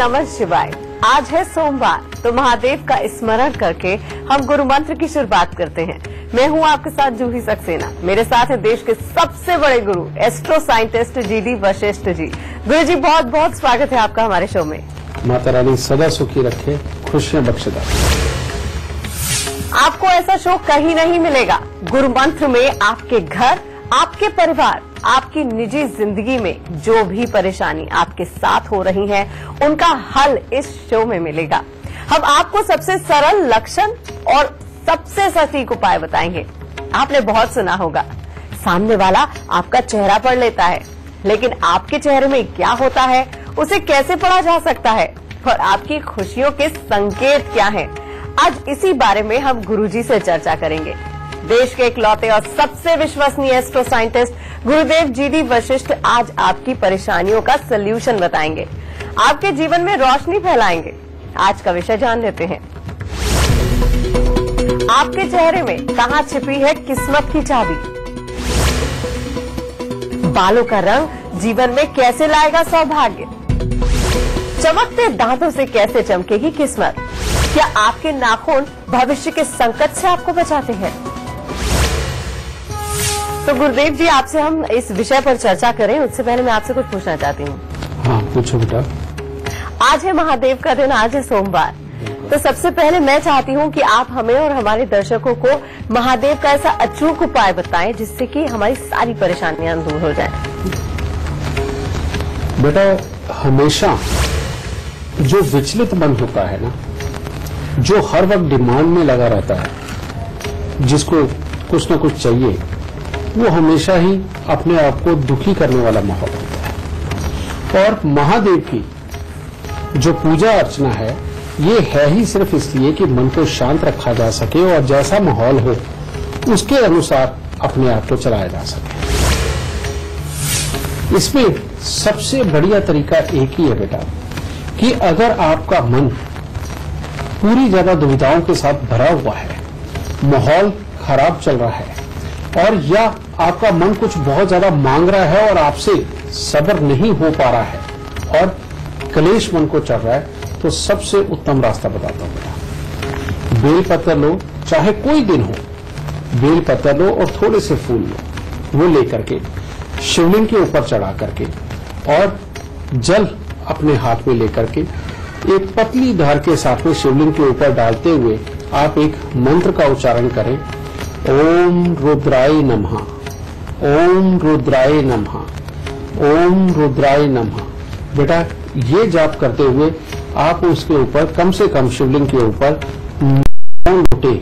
नमः शिवाय। आज है सोमवार, तो महादेव का स्मरण करके हम गुरु मंत्र की शुरुआत करते हैं। मैं हूं आपके साथ जूही सक्सेना। मेरे साथ है देश के सबसे बड़े गुरु astro scientist GD Vashishtha ji. गुरु जी, बहुत बहुत स्वागत है आपका हमारे शो में। माता रानी सदा सुखी रखे, खुशियां बख्शे। आपको ऐसा शो कहीं नहीं मिलेगा। गुरु मंत्र में आपके घर, आपके परिवार, आपकी निजी जिंदगी में जो भी परेशानी आपके साथ हो रही है, उनका हल इस शो में मिलेगा। हम आपको सबसे सरल लक्षण और सबसे सटीक उपाय बताएंगे। आपने बहुत सुना होगा, सामने वाला आपका चेहरा पढ़ लेता है, लेकिन आपके चेहरे में क्या होता है, उसे कैसे पढ़ा जा सकता है और आपकी खुशियों के संकेत क्या हैं? आज इसी बारे में हम गुरुजी से चर्चा करेंगे। देश के इकलौते और सबसे विश्वसनीय एस्ट्रो साइंटिस्ट गुरुदेव जीडी वशिष्ठ आज आपकी परेशानियों का सलूशन बताएंगे, आपके जीवन में रोशनी फैलाएंगे। आज का विषय जान लेते हैं। आपके चेहरे में कहां छिपी है किस्मत की चाबी? बालों का रंग जीवन में कैसे लाएगा सौभाग्य? चमकते दांतों से कैसे चमकेगी किस्मत? क्या आपके नाखून भविष्य के संकट से आपको बचाते हैं? तो गुरुदेव जी, आपसे हम इस विषय पर चर्चा करें, उससे पहले मैं आपसे कुछ पूछना चाहती हूँ। हाँ, पूछो बेटा। आज है महादेव का दिन, आज है सोमवार, तो सबसे पहले मैं चाहती हूँ कि आप हमें और हमारे दर्शकों को महादेव का ऐसा अचूक उपाय बताएं जिससे कि हमारी सारी परेशानियां दूर हो जाएं। बेटा, हमेशा जो विचलित मन होता है ना, जो हर वक्त डिमांड में लगा रहता है, जिसको कुछ न कुछ चाहिए, वो हमेशा ही अपने आप को दुखी करने वाला माहौल होता है। और महादेव की जो पूजा अर्चना है, ये है ही सिर्फ इसलिए कि मन को शांत रखा जा सके और जैसा माहौल हो उसके अनुसार अपने आप को चलाया जा सके। इसमें सबसे बढ़िया तरीका एक ही है बेटा, कि अगर आपका मन पूरी ज्यादा दुविधाओं के साथ भरा हुआ है, माहौल खराब चल रहा है, और या आपका मन कुछ बहुत ज्यादा मांग रहा है और आपसे सब्र नहीं हो पा रहा है और क्लेश मन को चढ़ रहा है, तो सबसे उत्तम रास्ता बताता हूं बेटा। बेलपत्र लो, चाहे कोई दिन हो, बेलपत्र लो और थोड़े से फूल लो, वो लेकर के शिवलिंग के ऊपर चढ़ा करके और जल अपने हाथ में लेकर के एक पतली धार के साथ में शिवलिंग के ऊपर डालते हुए आप एक मंत्र का उच्चारण करें। ओम रुद्राय नमः, ओम रुद्राय नमः, ओम रुद्राय नमः। बेटा, ये जाप करते हुए आप उसके ऊपर कम से कम शिवलिंग के ऊपर 9 लोटे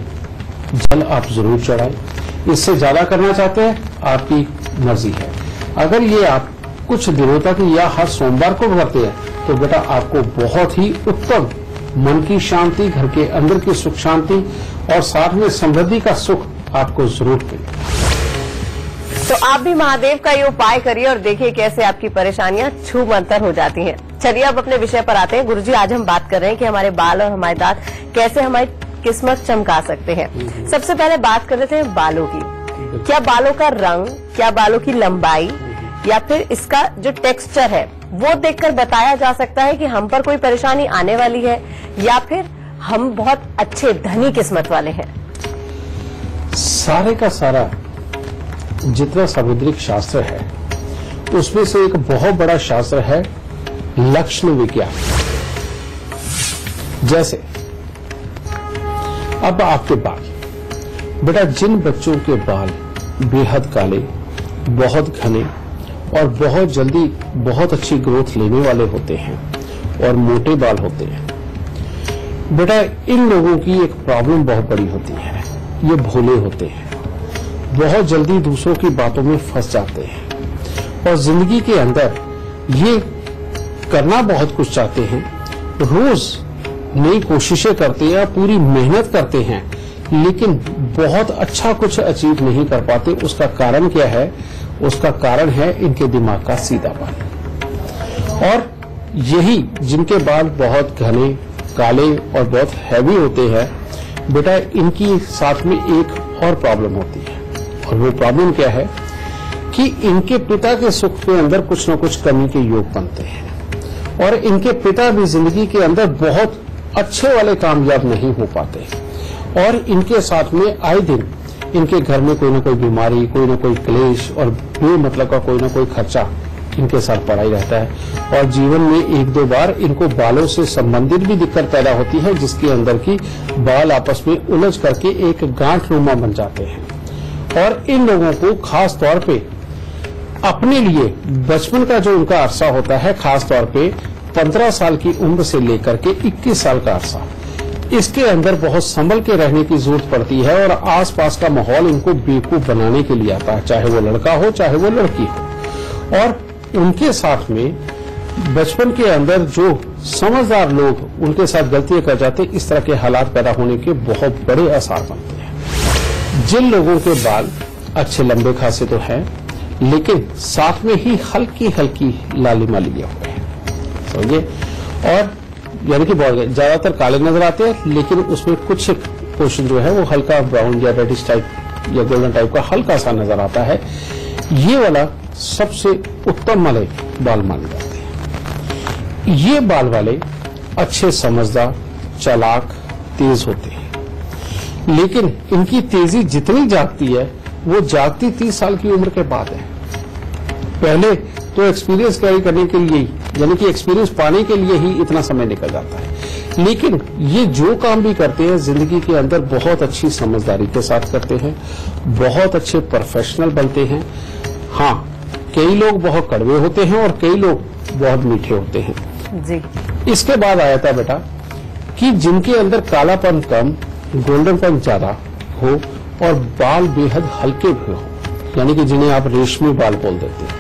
जल आप जरूर चढ़ाएं। इससे ज्यादा करना चाहते हैं, आपकी मर्जी है। अगर ये आप कुछ दिनों तक या हर सोमवार को करते हैं, तो बेटा आपको बहुत ही उत्तम मन की शांति, घर के अंदर की सुख शांति और साथ में समृद्धि का सुख आपको जरूर मिलेगा। तो आप भी महादेव का ये उपाय करिए और देखिए कैसे आपकी परेशानियां छू मंतर हो जाती हैं। चलिए अब अपने विषय पर आते हैं। गुरुजी, आज हम बात कर रहे हैं कि हमारे बाल और हमारे दांत कैसे हमारी किस्मत चमका सकते हैं। सबसे पहले बात कर लेते हैं बालों की। क्या बालों का रंग, क्या बालों की लंबाई या फिर इसका जो टेक्सचर है, वो देखकर बताया जा सकता है कि हम पर कोई परेशानी आने वाली है या फिर हम बहुत अच्छे धनी किस्मत वाले हैं? सारे का सारा जितना सामुद्रिक शास्त्र है, उसमें से एक बहुत बड़ा शास्त्र है लक्षण विज्ञान। जैसे अब आपके बाल, बेटा, जिन बच्चों के बाल बेहद काले, बहुत घने और बहुत जल्दी बहुत अच्छी ग्रोथ लेने वाले होते हैं और मोटे बाल होते हैं, बेटा, इन लोगों की एक प्रॉब्लम बहुत बड़ी होती है। ये भोले होते हैं, बहुत जल्दी दूसरों की बातों में फंस जाते हैं और जिंदगी के अंदर ये करना बहुत कुछ चाहते हैं, रोज नई कोशिशें करते हैं, पूरी मेहनत करते हैं, लेकिन बहुत अच्छा कुछ अचीव नहीं कर पाते। उसका कारण क्या है? उसका कारण है इनके दिमाग का सीधापन। और यही जिनके बाल बहुत घने, काले और बहुत हैवी होते हैं, बेटा, इनकी साथ में एक और प्रॉब्लम होती है। और वो प्रॉब्लम क्या है कि इनके पिता के सुख के अंदर कुछ न कुछ कमी के योग बनते हैं और इनके पिता भी जिंदगी के अंदर बहुत अच्छे वाले कामयाब नहीं हो पाते और इनके साथ में आए दिन इनके घर में कोई ना कोई बीमारी, कोई ना कोई क्लेश और बेमतलब का कोई ना कोई खर्चा इनके साथ पड़ा ही रहता है और जीवन में एक दो बार इनको बालों से संबंधित भी दिक्कत पैदा होती है, जिसके अंदर की बाल आपस में उलझ करके एक गांठ नुमा बन जाते हैं। और इन लोगों को खास तौर पे अपने लिए बचपन का जो उनका अरसा होता है, खास तौर पे 15 साल की उम्र से लेकर के 21 साल का अरसा, इसके अंदर बहुत संभल के रहने की जरूरत पड़ती है और आसपास का माहौल इनको बेवकूफ बनाने के लिए आता है, चाहे वो लड़का हो चाहे वो लड़की हो। और उनके साथ में बचपन के अंदर जो समझदार लोग उनके साथ गलतियां कर जाते, इस तरह के हालात पैदा होने के बहुत बड़े आसार बनते हैं। जिन लोगों के बाल अच्छे लंबे खासे तो हैं, लेकिन साथ में ही हल्की हल्की लालिमा लिए हुए हैं, समझिए, और यानी कि बहुत ज्यादातर काले नजर आते हैं, लेकिन उसमें कुछ पोर्शन जो है वो हल्का ब्राउन या रेडिश टाइप या गोल्डन टाइप का हल्का सा नजर आता है। ये वाला सबसे उत्तम वाले बाल माने जाते हैं। ये बाल वाले अच्छे समझदार, चालाक, तेज होते हैं, लेकिन इनकी तेजी जितनी जागती है वो जागती 30 साल की उम्र के बाद है। पहले तो एक्सपीरियंस कैरी करने के लिए, यानी कि एक्सपीरियंस पाने के लिए ही इतना समय निकल जाता है, लेकिन ये जो काम भी करते हैं जिंदगी के अंदर बहुत अच्छी समझदारी के साथ करते हैं, बहुत अच्छे प्रोफेशनल बनते हैं। हाँ, कई लोग बहुत कड़वे होते हैं और कई लोग बहुत मीठे होते हैं जी। इसके बाद आया था बेटा कि जिनके अंदर कालापन कम, गोल्डनपन ज्यादा हो और बाल बेहद हल्के भी हो, यानी कि जिन्हें आप रेशमी बाल बोल देते हैं,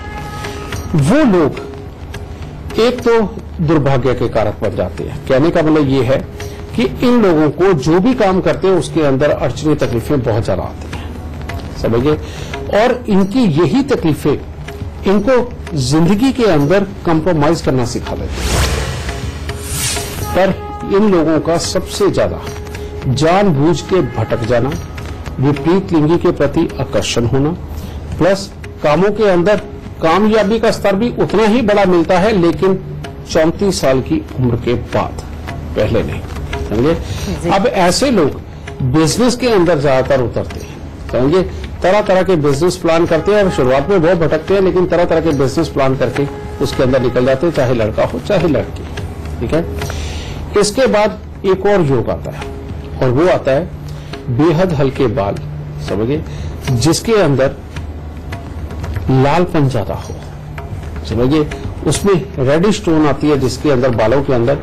वो लोग एक तो दुर्भाग्य के कारक बन जाते हैं। कहने का मतलब ये है कि इन लोगों को जो भी काम करते हैं उसके अंदर अड़चने तकलीफें बहुत ज्यादा आती हैं, समझिए, और इनकी यही तकलीफें इनको जिंदगी के अंदर कंप्रोमाइज करना सिखा देती है। पर इन लोगों का सबसे ज्यादा जानबूझ के भटक जाना, विपरीत लिंगी के प्रति आकर्षण होना, प्लस कामों के अंदर कामयाबी का स्तर भी उतना ही बड़ा मिलता है, लेकिन 34 साल की उम्र के बाद, पहले नहीं, समझे। अब ऐसे लोग बिजनेस के अंदर ज्यादातर उतरते हैं, समझे, तरह तरह के बिजनेस प्लान करते हैं और शुरुआत में बहुत भटकते हैं, लेकिन तरह तरह के बिजनेस प्लान करके उसके अंदर निकल जाते हैं, चाहे लड़का हो चाहे लड़की, ठीक है। इसके बाद एक और योग आता है और वो आता है बेहद हल्के बाल, समझिए, जिसके अंदर लालपन ज्यादा हो, समझिए, उसमें रेडिश टोन आती है जिसके अंदर बालों के अंदर।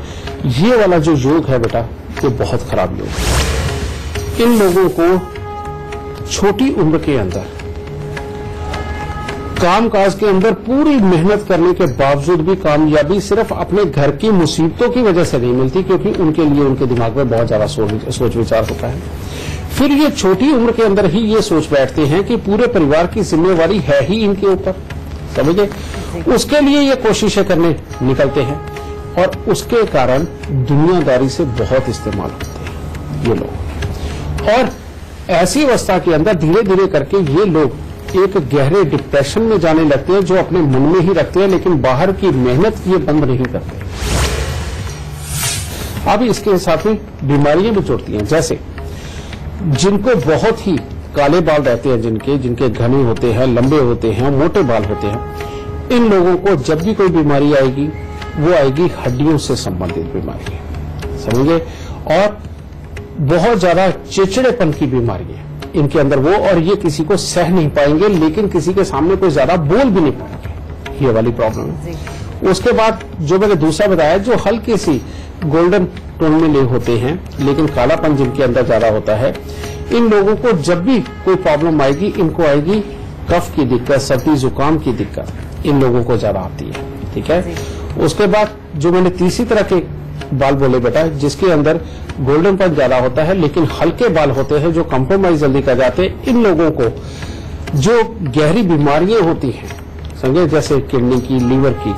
ये वाला जो योग है बेटा, ये बहुत खराब योग है। इन लोगों को छोटी उम्र के अंदर कामकाज के अंदर पूरी मेहनत करने के बावजूद भी कामयाबी सिर्फ अपने घर की मुसीबतों की वजह से नहीं मिलती, क्योंकि उनके लिए उनके दिमाग में बहुत ज्यादा सोच विचार होता है। फिर ये छोटी उम्र के अंदर ही ये सोच बैठते हैं कि पूरे परिवार की जिम्मेवारी है ही इनके ऊपर, समझे। उसके लिए ये कोशिशें करने निकलते हैं और उसके कारण दुनियादारी से बहुत इस्तेमाल होते हैं ये लोग। और ऐसी अवस्था के अंदर धीरे धीरे करके ये लोग एक गहरे डिप्रेशन में जाने लगते हैं, जो अपने मन में ही रखते हैं, लेकिन बाहर की मेहनत ये बंद नहीं करते। अब इसके साथ में बीमारियां भी जुड़ती हैं, जैसे जिनको बहुत ही काले बाल रहते हैं, जिनके घने होते हैं, लंबे होते हैं, मोटे बाल होते हैं, इन लोगों को जब भी कोई बीमारी आएगी वो आएगी हड्डियों से संबंधित बीमारी, समझे, और बहुत ज्यादा चिड़चिड़ेपन की बीमारी है इनके अंदर वो, और ये किसी को सह नहीं पाएंगे, लेकिन किसी के सामने कोई ज्यादा बोल भी नहीं पाएंगे, ये वाली प्रॉब्लम है। उसके बाद जो मैंने दूसरा बताया, जो हल्की सी गोल्डन टोन में ले होते हैं लेकिन कालापन जिनके अंदर ज्यादा होता है, इन लोगों को जब भी कोई प्रॉब्लम आएगी, इनको आएगी कफ की दिक्कत, सर्दी जुकाम की दिक्कत, इन लोगों को ज्यादा आती है, ठीक है। उसके बाद जो मैंने तीसरी तरह के बाल बोले बेटा, जिसके अंदर गोल्डनपन ज्यादा होता है लेकिन हल्के बाल होते हैं, जो कंप्रोमाइज जल्दी कर जाते हैं, इन लोगों को जो गहरी बीमारियां होती हैं, समझे, जैसे किडनी की, लीवर की,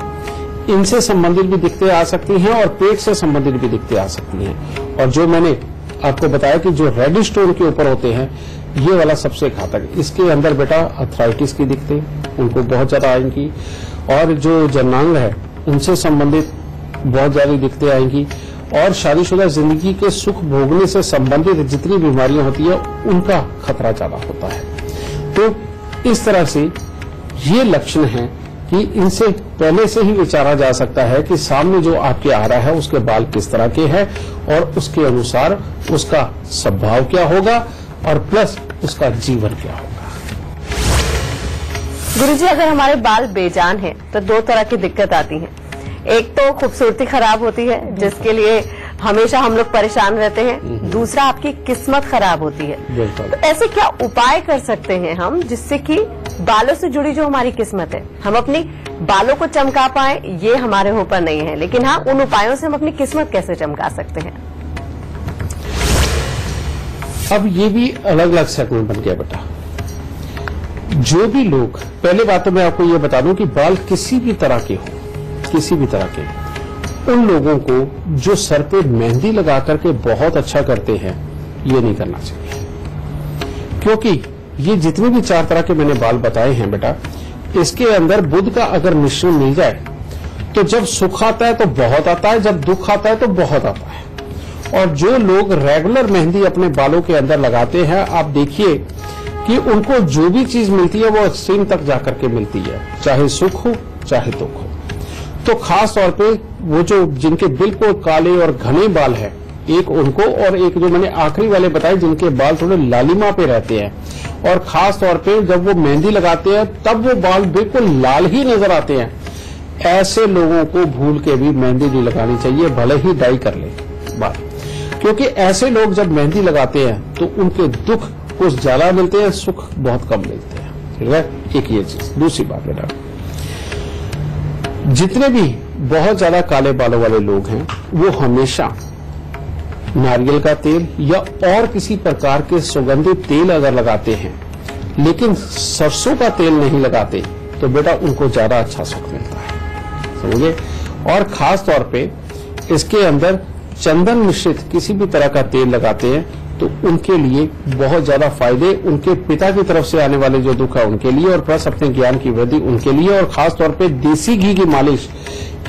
इनसे संबंधित भी दिक्कतें आ सकती हैं और पेट से संबंधित भी दिक्कतें आ सकती हैं। और जो मैंने आपको बताया कि जो रेडिश टोन के ऊपर होते हैं, ये वाला सबसे घातक। इसके अंदर बेटा अर्थराइटिस की दिक्कतें उनको बहुत ज्यादा आएंगी, और जो जननांग है उनसे संबंधित बहुत ज्यादा दिक्कतें आएंगी और शादीशुदा जिंदगी के सुख भोगने से संबंधित जितनी बीमारियां होती है उनका खतरा ज्यादा होता है। तो इस तरह से ये लक्षण हैं कि इनसे पहले से ही विचारा जा सकता है कि सामने जो आपके आ रहा है उसके बाल किस तरह के हैं और उसके अनुसार उसका स्वभाव क्या होगा और प्लस उसका जीवन क्या होगा। गुरुजी, अगर हमारे बाल बेजान हैं तो दो तरह की दिक्कत आती है। एक तो खूबसूरती खराब होती है जिसके लिए हमेशा हम लोग परेशान रहते हैं, दूसरा आपकी किस्मत खराब होती है। तो ऐसे क्या उपाय कर सकते हैं हम जिससे कि बालों से जुड़ी जो हमारी किस्मत है हम अपनी बालों को चमका पाए, ये हमारे ऊपर नहीं है, लेकिन हाँ उन उपायों से हम अपनी किस्मत कैसे चमका सकते हैं? अब ये भी अलग अलग सेगमेंट बन गया बेटा। जो भी लोग, पहले बात तो मैं आपको ये बता दूं कि बाल किसी भी तरह के हो, किसी भी तरह के, उन लोगों को जो सर पे मेहंदी लगा करके बहुत अच्छा करते हैं ये नहीं करना चाहिए, क्योंकि ये जितने भी 4 तरह के मैंने बाल बताए हैं बेटा, इसके अंदर बुध का अगर मिश्रण मिल जाए तो जब सुख आता है तो बहुत आता है, जब दुख आता है तो बहुत आता है। और जो लोग रेगुलर मेहंदी अपने बालों के अंदर लगाते हैं, आप देखिए कि उनको जो भी चीज मिलती है वो एक्सट्रीम तक जाकर के मिलती है, चाहे सुख हो चाहे दुख हो। तो खास तौर पे वो जो जिनके बिल्कुल काले और घने बाल हैं, एक उनको, और एक जो मैंने आखिरी वाले बताए जिनके बाल थोड़े लालिमा पे रहते हैं, और खास तौर पे जब वो मेहंदी लगाते हैं तब वो बाल बिल्कुल लाल ही नजर आते हैं, ऐसे लोगों को भूल के भी मेहंदी नहीं लगानी चाहिए, भले ही डाई कर ले बाल। क्योंकि ऐसे लोग जब मेहंदी लगाते हैं तो उनके दुख कुछ ज्यादा मिलते हैं, सुख बहुत कम मिलते हैं। ठीक है, एक ये चीज। दूसरी बात बेटा, जितने भी बहुत ज्यादा काले बालों वाले लोग हैं वो हमेशा नारियल का तेल या और किसी प्रकार के सुगंधित तेल अगर लगाते हैं लेकिन सरसों का तेल नहीं लगाते तो बेटा उनको ज्यादा अच्छा सुख मिलता है, समझे। और खास तौर पे इसके अंदर चंदन मिश्रित किसी भी तरह का तेल लगाते हैं तो उनके लिए बहुत ज्यादा फायदे, उनके पिता की तरफ से आने वाले जो दुख है उनके लिए, और प्लस अपने ज्ञान की वृद्धि उनके लिए। और खास तौर पे देसी घी की मालिश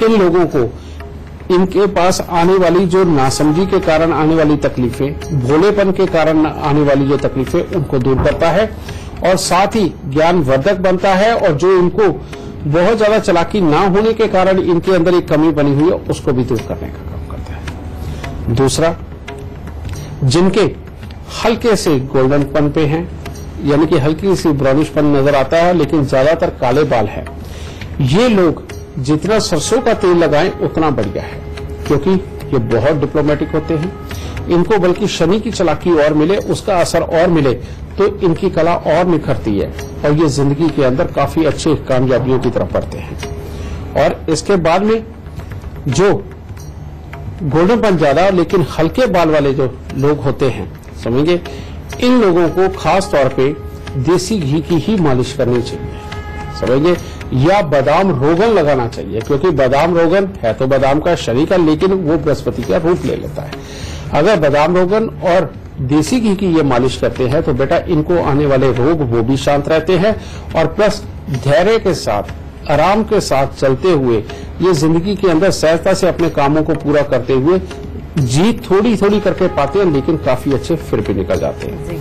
इन लोगों को इनके पास आने वाली जो नासमझी के कारण आने वाली तकलीफें, भोलेपन के कारण आने वाली जो तकलीफें, उनको दूर करता है और साथ ही ज्ञानवर्धक बनता है। और जो इनको बहुत ज्यादा चालाकी ना होने के कारण इनके अंदर एक कमी बनी हुई है उसको भी दूर करने का काम करता है। दूसरा, जिनके हल्के से गोल्डनपन पे हैं, यानी कि हल्की सी ब्राउनिशपन नजर आता है लेकिन ज्यादातर काले बाल है, ये लोग जितना सरसों का तेल लगाएं उतना बढ़िया है, क्योंकि ये बहुत डिप्लोमेटिक होते हैं। इनको बल्कि शनि की चालाकी और मिले, उसका असर और मिले तो इनकी कला और निखरती है और ये जिंदगी के अंदर काफी अच्छे कामयाबियों की तरफ बढ़ते हैं। और इसके बाद में जो गोल्डनपन ज्यादा लेकिन हल्के बाल वाले जो लोग होते हैं, समझेंगे, इन लोगों को खास तौर पे देसी घी की ही मालिश करनी चाहिए, समझेंगे, या बादाम रोगन लगाना चाहिए, क्योंकि बादाम रोगन है तो बादाम का शरीर का लेकिन वो बृहस्पति का रूप ले लेता है। अगर बादाम रोगन और देसी घी की ये मालिश करते हैं तो बेटा इनको आने वाले रोग वो भी शांत रहते हैं और प्लस धैर्य के साथ, आराम के साथ चलते हुए ये जिंदगी के अंदर सहजता से अपने कामों को पूरा करते हुए जीत थोड़ी थोड़ी करके पाते हैं लेकिन काफी अच्छे फिर भी निकल जाते हैं।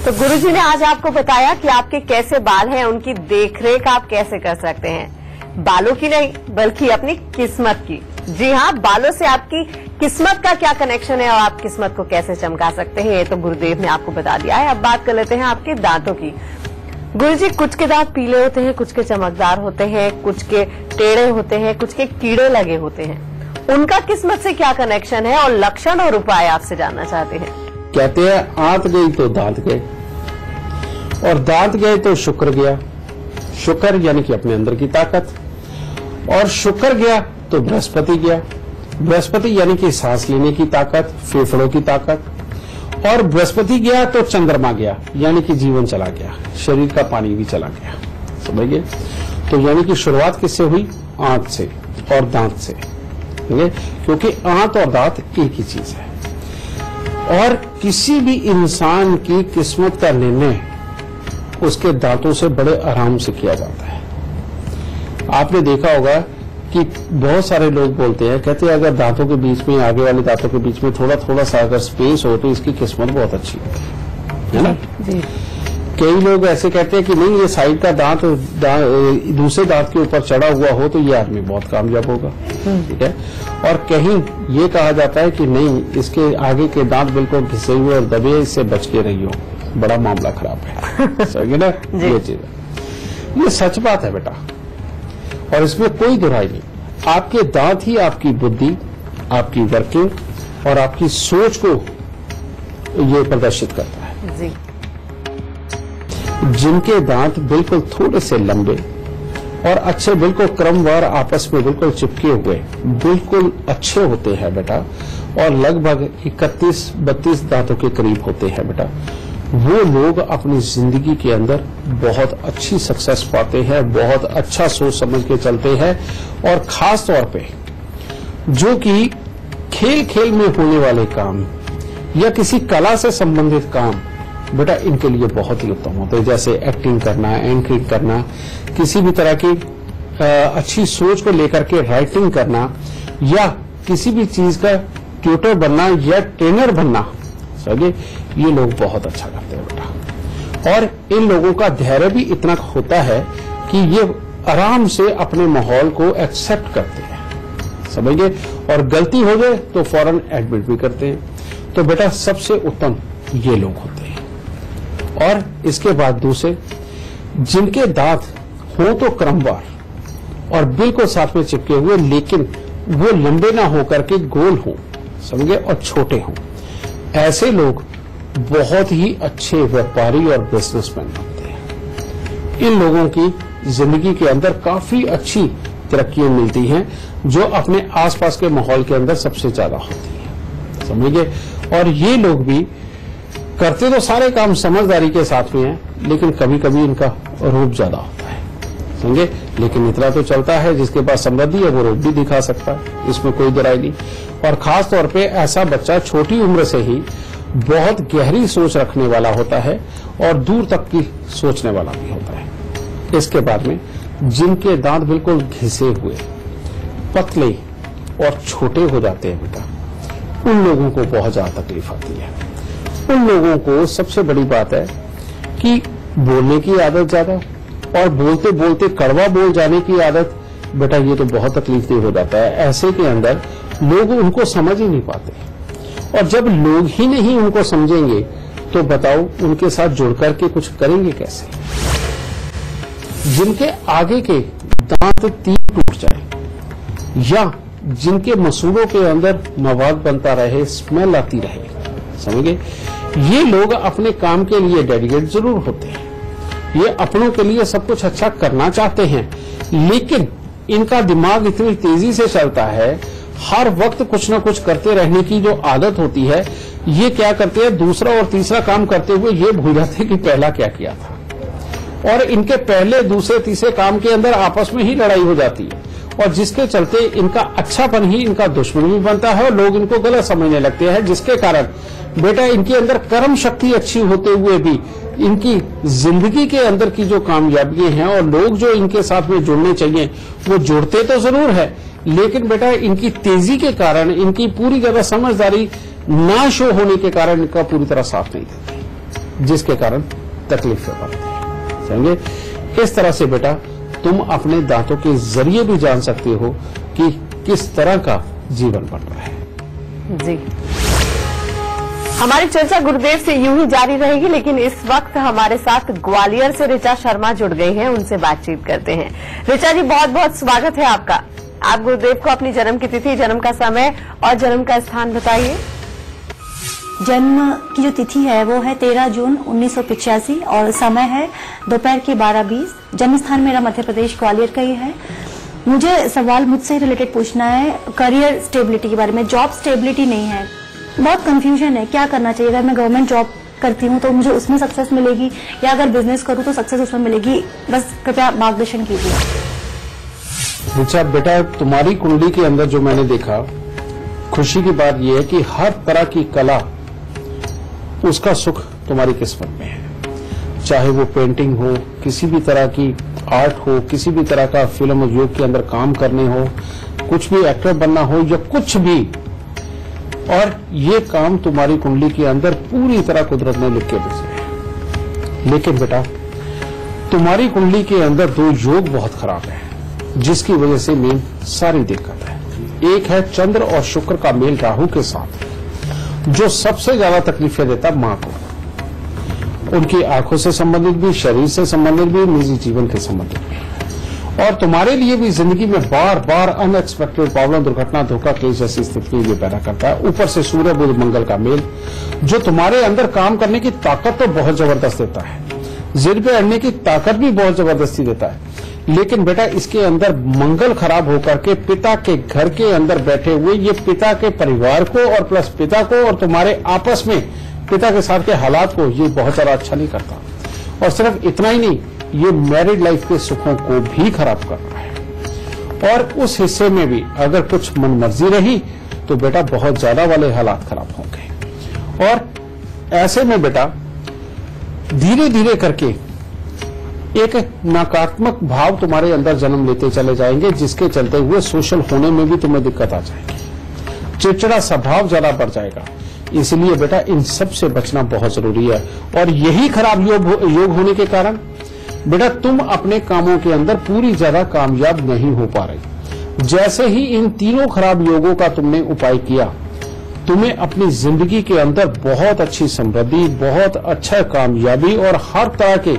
तो गुरुजी ने आज आपको बताया कि आपके कैसे बाल हैं, उनकी देखरेख आप कैसे कर सकते हैं, बालों की नहीं बल्कि अपनी किस्मत की। जी हाँ, बालों से आपकी किस्मत का क्या कनेक्शन है और आप किस्मत को कैसे चमका सकते हैं ये तो गुरुदेव ने आपको बता दिया है। अब बात कर लेते हैं आपके दांतों की। गुरुजी, कुछ के दांत पीले होते हैं, कुछ के चमकदार होते हैं, कुछ के टेढ़े होते हैं, कुछ के कीड़े लगे होते हैं, उनका किस्मत से क्या कनेक्शन है और लक्षण और उपाय आपसे जानना चाहते हैं। कहते हैं आंत गई तो दांत गए और दांत गए तो शुक्र गया, शुक्र यानी कि अपने अंदर की ताकत, और शुक्र गया तो बृहस्पति गया, बृहस्पति यानी कि सांस लेने की ताकत, फेफड़ों की ताकत, और बृहस्पति गया तो चंद्रमा गया यानी कि जीवन चला गया, शरीर का पानी भी चला गया, समझ गए। तो यानी कि शुरुआत किससे हुई? आंत से और दांत से, क्योंकि आंत और दांत एक ही चीज है। और किसी भी इंसान की किस्मत का निर्णय उसके दांतों से बड़े आराम से किया जाता है। आपने देखा होगा कि बहुत सारे लोग बोलते हैं, कहते हैं अगर दांतों के बीच में, आगे वाले दांतों के बीच में थोड़ा थोड़ा सा अगर स्पेस हो तो इसकी किस्मत बहुत अच्छी है ना। जी। कई लोग ऐसे कहते हैं कि नहीं, ये साइड का दांत दूसरे दांत के ऊपर चढ़ा हुआ हो तो ये आदमी बहुत कामयाब होगा, ठीक है। और कहीं ये कहा जाता है कि नहीं, इसके आगे के दांत बिल्कुल घिसे हुए और दबे, इससे बच के रहियो, बड़ा मामला खराब है। समझे ना, ये चीज है। ये सच बात है बेटा, और इसमें कोई दुराई नहीं। आपके दांत ही आपकी बुद्धि, आपकी वर्किंग और आपकी सोच को ये प्रदर्शित करता है। जी। जिनके दांत बिल्कुल थोड़े से लंबे और अच्छे, बिल्कुल क्रमवार आपस में बिल्कुल चिपके हुए, बिल्कुल अच्छे होते हैं बेटा, और लगभग 31-32 दांतों के करीब होते हैं बेटा, वो लोग अपनी जिंदगी के अंदर बहुत अच्छी सक्सेस पाते हैं, बहुत अच्छा सोच समझ के चलते हैं। और खास तौर पे जो कि खेल खेल में होने वाले काम या किसी कला से संबंधित काम बेटा, इनके लिए बहुत ही उत्तम होते हैं। जैसे एक्टिंग करना, एंकरिंग करना, किसी भी तरह की अच्छी सोच को लेकर के राइटिंग करना, या किसी भी चीज का ट्यूटर बनना या ट्रेनर बनना, समझे, ये लोग बहुत अच्छा करते हैं बेटा। और इन लोगों का धैर्य भी इतना होता है कि ये आराम से अपने माहौल को एक्सेप्ट करते हैं, समझिए, और गलती हो जाए तो फौरन एडमिट भी करते हैं। तो बेटा सबसे उत्तम ये लोग होते हैं। और इसके बाद दूसरे, जिनके दांत हो तो क्रमवार और बिल्कुल साथ में चिपके हुए, लेकिन वो लंबे ना होकर के गोल हो, समझे, और छोटे हों, ऐसे लोग बहुत ही अच्छे व्यापारी और बिजनेसमैन बनते हैं। इन लोगों की जिंदगी के अंदर काफी अच्छी तरक्कियां मिलती हैं, जो अपने आसपास के माहौल के अंदर सबसे ज्यादा होती है, समझिए। और ये लोग भी करते तो सारे काम समझदारी के साथ में हैं, लेकिन कभी कभी इनका रूप ज्यादा होता है, समझे। लेकिन इतना तो चलता है, जिसके पास समृद्धि है वो रूप भी दिखा सकता है, इसमें कोई बुराई नहीं। और खास तौर पे ऐसा बच्चा छोटी उम्र से ही बहुत गहरी सोच रखने वाला होता है और दूर तक की सोचने वाला भी होता है। इसके बाद में जिनके दांत बिल्कुल घिसे हुए, पतले और छोटे हो जाते हैं बेटा, उन लोगों को बहुत ज्यादा तकलीफ आती है। उन लोगों को सबसे बड़ी बात है कि बोलने की आदत ज्यादा, और बोलते बोलते कड़वा बोल जाने की आदत बेटा, ये तो बहुत तकलीफदेह हो जाता है। ऐसे के अंदर लोग उनको समझ ही नहीं पाते, और जब लोग ही नहीं उनको समझेंगे तो बताओ उनके साथ जुड़ करके कुछ करेंगे कैसे। जिनके आगे के दांत 3 टूट जाए, या जिनके मसूड़ों के अंदर मवाद बनता रहे, स्मेल आती रहे, समझे, ये लोग अपने काम के लिए डेडिकेट जरूर होते हैं, ये अपनों के लिए सब कुछ अच्छा करना चाहते हैं, लेकिन इनका दिमाग इतनी तेजी से चलता है, हर वक्त कुछ ना कुछ करते रहने की जो आदत होती है, ये क्या करते हैं, दूसरा और तीसरा काम करते हुए ये भूल जाते हैं कि पहला क्या किया था। और इनके पहले, दूसरे, तीसरे काम के अंदर आपस में ही लड़ाई हो जाती है, और जिसके चलते इनका अच्छापन ही इनका दुश्मन भी बनता है, और लोग इनको गलत समझने लगते हैं, जिसके कारण बेटा इनके अंदर कर्म शक्ति अच्छी होते हुए भी इनकी जिंदगी के अंदर की जो कामयाबियां हैं, और लोग जो इनके साथ में जुड़ने चाहिए वो जुड़ते तो जरूर है, लेकिन बेटा इनकी तेजी के कारण, इनकी पूरी तरह समझदारी ना शो होने के कारण इनका पूरी तरह साथ नहीं देते, जिसके कारण तकलीफें बढ़ती है, समझे। इस तरह से बेटा तुम अपने दांतों के जरिए भी जान सकते हो कि किस तरह का जीवन बन रहा है। जी, हमारी चर्चा गुरुदेव से यूं ही जारी रहेगी, लेकिन इस वक्त हमारे साथ ग्वालियर से ऋचा शर्मा जुड़ गई हैं, उनसे बातचीत करते हैं। ऋचा जी, बहुत बहुत स्वागत है आपका। आप गुरुदेव को अपनी जन्म की तिथि, जन्म का समय और जन्म का स्थान बताइए। जन्म की जो तिथि है वो है 13 जून 1985 और समय है दोपहर के 12:20। जन्म स्थान मेरा मध्य प्रदेश ग्वालियर का ही है। मुझे सवाल मुझसे रिलेटेड पूछना है करियर स्टेबिलिटी के बारे में। जॉब स्टेबिलिटी नहीं है, बहुत कंफ्यूजन है, क्या करना चाहिए। अगर मैं गवर्नमेंट जॉब करती हूँ तो मुझे उसमें सक्सेस मिलेगी, या अगर बिजनेस करूँ तो सक्सेस उसमें मिलेगी, बस कृपया मार्गदर्शन कीजिए। अच्छा बेटा, तुम्हारी कुंडली के अंदर जो मैंने देखा, खुशी की बात यह है कि हर तरह की कला, उसका सुख तुम्हारी किस्मत में है। चाहे वो पेंटिंग हो, किसी भी तरह की आर्ट हो, किसी भी तरह का फिल्म उद्योग के अंदर काम करने हो, कुछ भी एक्टर बनना हो या कुछ भी, और ये काम तुम्हारी कुंडली के अंदर पूरी तरह कुदरत ने लिख के भेजे है। लेकिन बेटा तुम्हारी कुंडली के अंदर 2 योग बहुत खराब है, जिसकी वजह से मेन सारी दिक्कत है। एक है चंद्र और शुक्र का मेल राहु के साथ, जो सबसे ज्यादा तकलीफें देता मां को, उनकी आंखों से संबंधित भी, शरीर से संबंधित भी, निजी जीवन के संबंधित भी। और तुम्हारे लिए भी जिंदगी में बार बार अनएक्सपेक्टेड प्रॉब्लम, दुर्घटना, धोखा, क्लेश जैसी स्थिति ये पैदा करता है। ऊपर से सूर्य बुध मंगल का मेल, जो तुम्हारे अंदर काम करने की ताकत तो बहुत जबरदस्त देता है, जिद पे अड़ने की ताकत भी बहुत जबरदस्ती देता है। लेकिन बेटा इसके अंदर मंगल खराब होकर के पिता के घर के अंदर बैठे हुए ये पिता के परिवार को और प्लस पिता को और तुम्हारे आपस में पिता के साथ के हालात को ये बहुत ज्यादा अच्छा नहीं करता। और सिर्फ इतना ही नहीं, ये मैरिड लाइफ के सुखों को भी खराब कर रहा है। और उस हिस्से में भी अगर कुछ मनमर्जी रही तो बेटा बहुत ज्यादा वाले हालात खराब होंगे। और ऐसे में बेटा धीरे धीरे करके एक नकारात्मक भाव तुम्हारे अंदर जन्म लेते चले जाएंगे, जिसके चलते हुए सोशल होने में भी तुम्हें दिक्कत आ जाएगी, चिड़चिड़ा स्वभाव ज्यादा बढ़ जाएगा। इसलिए बेटा इन सब से बचना बहुत जरूरी है। और यही खराब योग होने के कारण बेटा तुम अपने कामों के अंदर पूरी ज्यादा कामयाब नहीं हो पा रही। जैसे ही इन तीनों खराब योगों का तुमने उपाय किया, तुम्हें अपनी जिंदगी के अंदर बहुत अच्छी समृद्धि, बहुत अच्छा कामयाबी और हर तरह के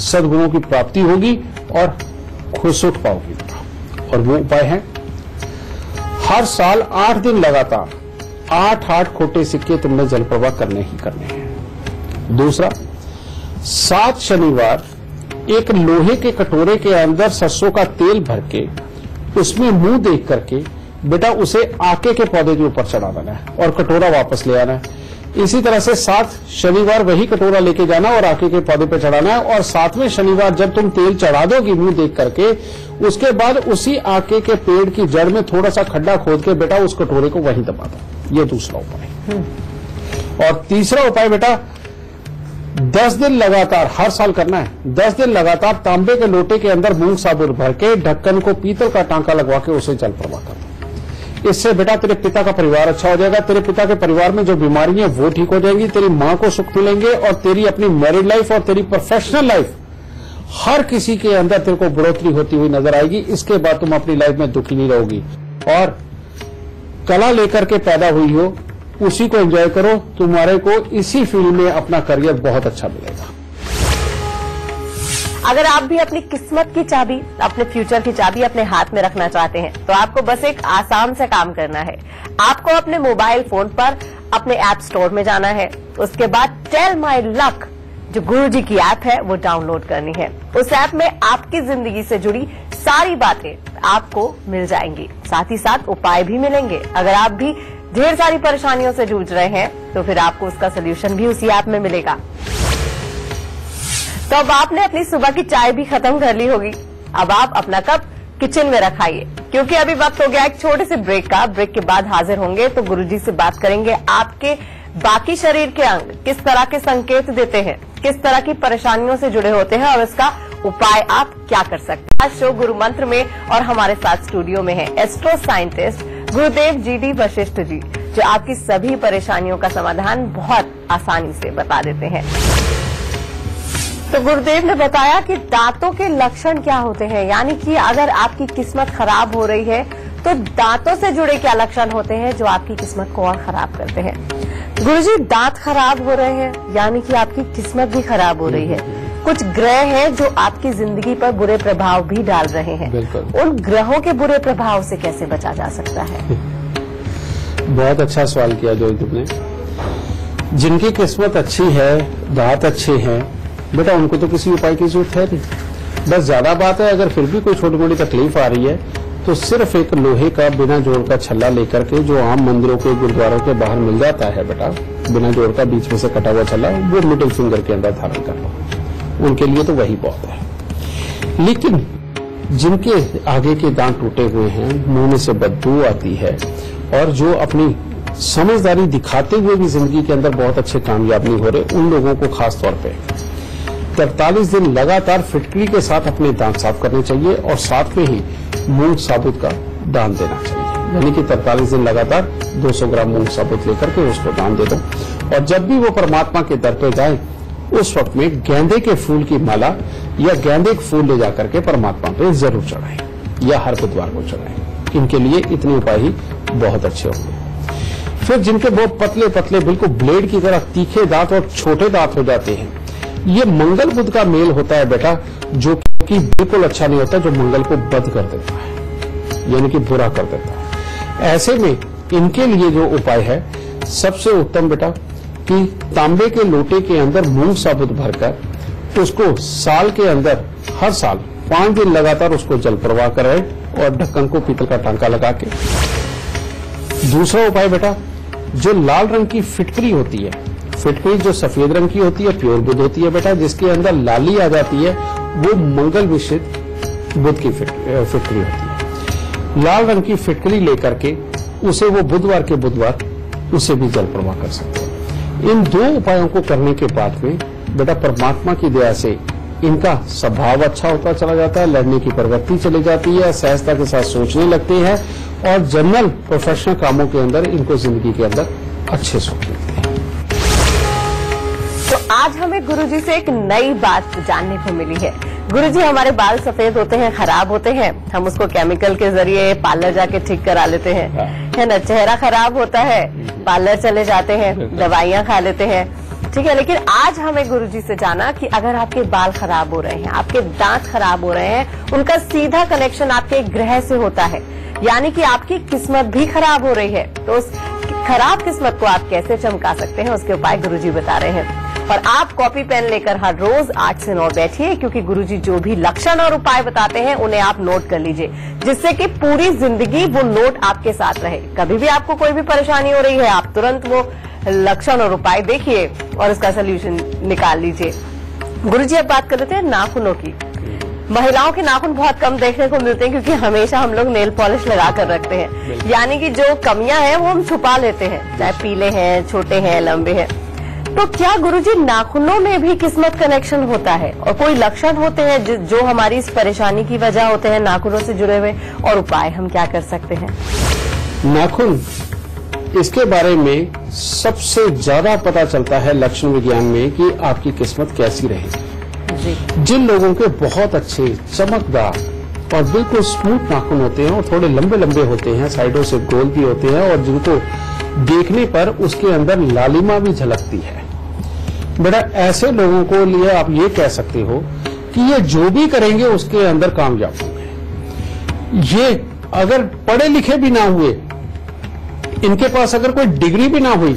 सद्गुणों की प्राप्ति होगी और खुश उठ पाओगी। और वो उपाय है, हर साल 8 दिन लगातार 8 खोटे सिक्के तुमने जल प्रवाह करने ही करने हैं। दूसरा, 7 शनिवार एक लोहे के कटोरे के अंदर सरसों का तेल भर के उसमें मुंह देख करके बेटा उसे आके के पौधे के ऊपर चढ़ा देना है और कटोरा वापस ले आना है। इसी तरह से 7 शनिवार वही कटोरा लेके जाना और आके के पौधे पे चढ़ाना है। और 7वें शनिवार जब तुम तेल चढ़ा दोगी मुंह देख करके, उसके बाद उसी आके के पेड़ की जड़ में थोड़ा सा खड्डा खोद के बेटा उस कटोरे को वहीं दबा दो। ये दूसरा उपाय। और तीसरा उपाय बेटा 10 दिन लगातार हर साल करना है। 10 दिन लगातार तांबे के लोटे के अंदर मूंग साबुत भर के ढक्कन को पीतल का टांका लगवा के उसे जल प्रवाह कर। इससे बेटा तेरे पिता का परिवार अच्छा हो जाएगा, तेरे पिता के परिवार में जो बीमारियां वो ठीक हो जाएंगी, तेरी मां को सुख मिलेंगे और तेरी अपनी मैरिड लाइफ और तेरी प्रोफेशनल लाइफ हर किसी के अंदर तेरे को बढ़ोतरी होती हुई नजर आएगी। इसके बाद तुम अपनी लाइफ में दुखी नहीं रहोगी। और कला लेकर के पैदा हुई हो उसी को एंजॉय करो, तुम्हारे को इसी फील्ड में अपना करियर बहुत अच्छा मिलेगा। अगर आप भी अपनी किस्मत की चाबी, अपने फ्यूचर की चाबी अपने हाथ में रखना चाहते हैं तो आपको बस एक आसान से काम करना है। आपको अपने मोबाइल फोन पर अपने ऐप स्टोर में जाना है, उसके बाद टेल माई लक जो गुरुजी की ऐप है वो डाउनलोड करनी है। उस ऐप में आपकी जिंदगी से जुड़ी सारी बातें आपको मिल जाएंगी, साथ ही साथ उपाय भी मिलेंगे। अगर आप भी ढेर सारी परेशानियों से जूझ रहे हैं तो फिर आपको उसका सोल्यूशन भी उसी ऐप में मिलेगा। तो अब आपने अपनी सुबह की चाय भी खत्म कर ली होगी, अब आप अपना कप किचन में रखाइए, क्योंकि अभी वक्त हो गया एक छोटे से ब्रेक का। ब्रेक के बाद हाजिर होंगे तो गुरुजी से बात करेंगे आपके बाकी शरीर के अंग किस तरह के संकेत देते हैं, किस तरह की परेशानियों से जुड़े होते हैं और इसका उपाय आप क्या कर सकते हैं। आज शो गुरु मंत्र में और हमारे साथ स्टूडियो में है एस्ट्रो साइंटिस्ट गुरुदेव GD वशिष्ठ जी, जो आपकी सभी परेशानियों का समाधान बहुत आसानी से बता देते हैं। तो गुरुदेव ने बताया कि दांतों के लक्षण क्या होते हैं, यानी कि अगर आपकी किस्मत खराब हो रही है तो दांतों से जुड़े क्या लक्षण होते हैं जो आपकी किस्मत को और खराब करते हैं। गुरुजी, दांत खराब हो रहे हैं यानी कि आपकी किस्मत भी खराब हो रही है। कुछ ग्रह हैं जो आपकी जिंदगी पर बुरे प्रभाव भी डाल रहे हैं, उन ग्रहों के बुरे प्रभाव से कैसे बचा जा सकता है? बहुत अच्छा सवाल किया जो तुमने। जिनकी किस्मत अच्छी है, दांत अच्छे हैं बेटा, उनको तो किसी उपाय की जरूरत है नहीं। बस ज्यादा बात है, अगर फिर भी कोई छोटी मोटी तकलीफ आ रही है तो सिर्फ एक लोहे का बिना जोड़ का छल्ला लेकर के, जो आम मंदिरों के गुरुद्वारों के बाहर मिल जाता है बेटा, बिना जोड़ का बीच में से कटा हुआ छल्ला, वो मिडिल फिंगर के अंदर धारण कर लो, उनके लिए तो वही बहुत है। लेकिन जिनके आगे के दांत टूटे हुए हैं, मुंह में से बदबू आती है और जो अपनी समझदारी दिखाते हुए भी जिंदगी के अंदर बहुत अच्छे कामयाब नहीं हो रहे, उन लोगों को खास तौर पे 43 दिन लगातार फिटकरी के साथ अपने दांत साफ करने चाहिए और साथ में ही मूंग साबुत का दान देना चाहिए। यानी कि 43 दिन लगातार 200 ग्राम मूंग साबुत लेकर के उसको दान दे दो। और जब भी वो परमात्मा के दर पे जाए उस वक्त में गेंदे के फूल की माला या गेंदे के फूल ले जाकर के परमात्मा पे जरूर चढ़ाएं या हर बुधवार को चढ़ाएं। इनके लिए इतने उपाय ही बहुत अच्छे होंगे। फिर जिनके बहुत पतले पतले बिल्कुल ब्लेड की तरह तीखे दांत और छोटे दांत हो जाते हैं, ये मंगल बुध का मेल होता है बेटा, जो कि बिल्कुल अच्छा नहीं होता, जो मंगल को बद कर देता है यानी कि बुरा कर देता है। ऐसे में इनके लिए जो उपाय है सबसे उत्तम बेटा कि तांबे के लोटे के अंदर मूंग साबुत भरकर उसको साल के अंदर हर साल 5 दिन लगातार उसको जल प्रवाह कराए और ढक्कन को पीतल का टांका लगा के। दूसरा उपाय बेटा, जो लाल रंग की फिटकरी होती है, फिटकरी जो सफेद रंग की होती है प्योर बुध होती है बेटा, जिसके अंदर लाली आ जाती है, वो मंगल मिश्रित बुध की फिटकरी होती है। लाल रंग की फिटकरी लेकर के उसे वो बुधवार के बुधवार उसे भी जल प्रवाह कर सकते हैं। इन 2 उपायों को करने के बाद में बेटा परमात्मा की दया से इनका स्वभाव अच्छा होता चला जाता है, लड़ने की प्रवृत्ति चली जाती है, सहजता के साथ सोचने लगते हैं और जनरल प्रोफेशनल कामों के अंदर इनको जिंदगी के अंदर अच्छे सुख मिलते हैं। तो आज हमें गुरुजी से एक नई बात जानने को मिली है। गुरुजी, हमारे बाल सफेद होते हैं, खराब होते हैं, हम उसको केमिकल के जरिए पार्लर जाके ठीक करा लेते हैं, है ना। चेहरा खराब होता है, पार्लर चले जाते हैं, दवाइयां खा लेते हैं, ठीक है। लेकिन आज हमें गुरुजी से जाना कि अगर आपके बाल खराब हो रहे हैं, आपके दांत खराब हो रहे हैं, उनका सीधा कनेक्शन आपके ग्रह से होता है, यानी कि आपकी किस्मत भी खराब हो रही है, तो उस खराब किस्मत को आप कैसे चमका सकते हैं, उसके उपाय गुरुजी बता रहे हैं। और आप कॉपी पेन लेकर हर रोज 8 से 9 बैठिए, क्योंकि गुरुजी जो भी लक्षण और उपाय बताते हैं उन्हें आप नोट कर लीजिए, जिससे कि पूरी जिंदगी वो नोट आपके साथ रहे। कभी भी आपको कोई भी परेशानी हो रही है, आप तुरंत वो लक्षण और उपाय देखिए और उसका सोल्यूशन निकाल लीजिए। गुरुजी, अब बात कर लेते हैं नाखूनों की। महिलाओं के नाखून बहुत कम देखने को मिलते हैं, क्योंकि हमेशा हम लोग नेल पॉलिश लगा कर रखते हैं, यानी कि जो कमियां हैं वो हम छुपा लेते हैं, चाहे पीले हैं, छोटे हैं, लंबे हैं। तो क्या गुरुजी नाखूनों में भी किस्मत कनेक्शन होता है और कोई लक्षण होते हैं जो हमारी इस परेशानी की वजह होते हैं नाखूनों से जुड़े हुए, और उपाय हम क्या कर सकते हैं? नाखून, इसके बारे में सबसे ज्यादा पता चलता है लक्षण विज्ञान में कि आपकी किस्मत कैसी रहेगी। जी। जिन लोगों के बहुत अच्छे चमकदार और बिल्कुल स्मूथ नाखून होते हैं और थोड़े लंबे लंबे होते हैं, साइडों से गोल भी होते हैं और जिनको देखने पर उसके अंदर लालिमा भी झलकती है बेटा, ऐसे लोगों को लिए आप ये कह सकते हो कि ये जो भी करेंगे उसके अंदर कामयाब होंगे। ये अगर पढ़े लिखे भी ना हुए, इनके पास अगर कोई डिग्री भी ना हुई,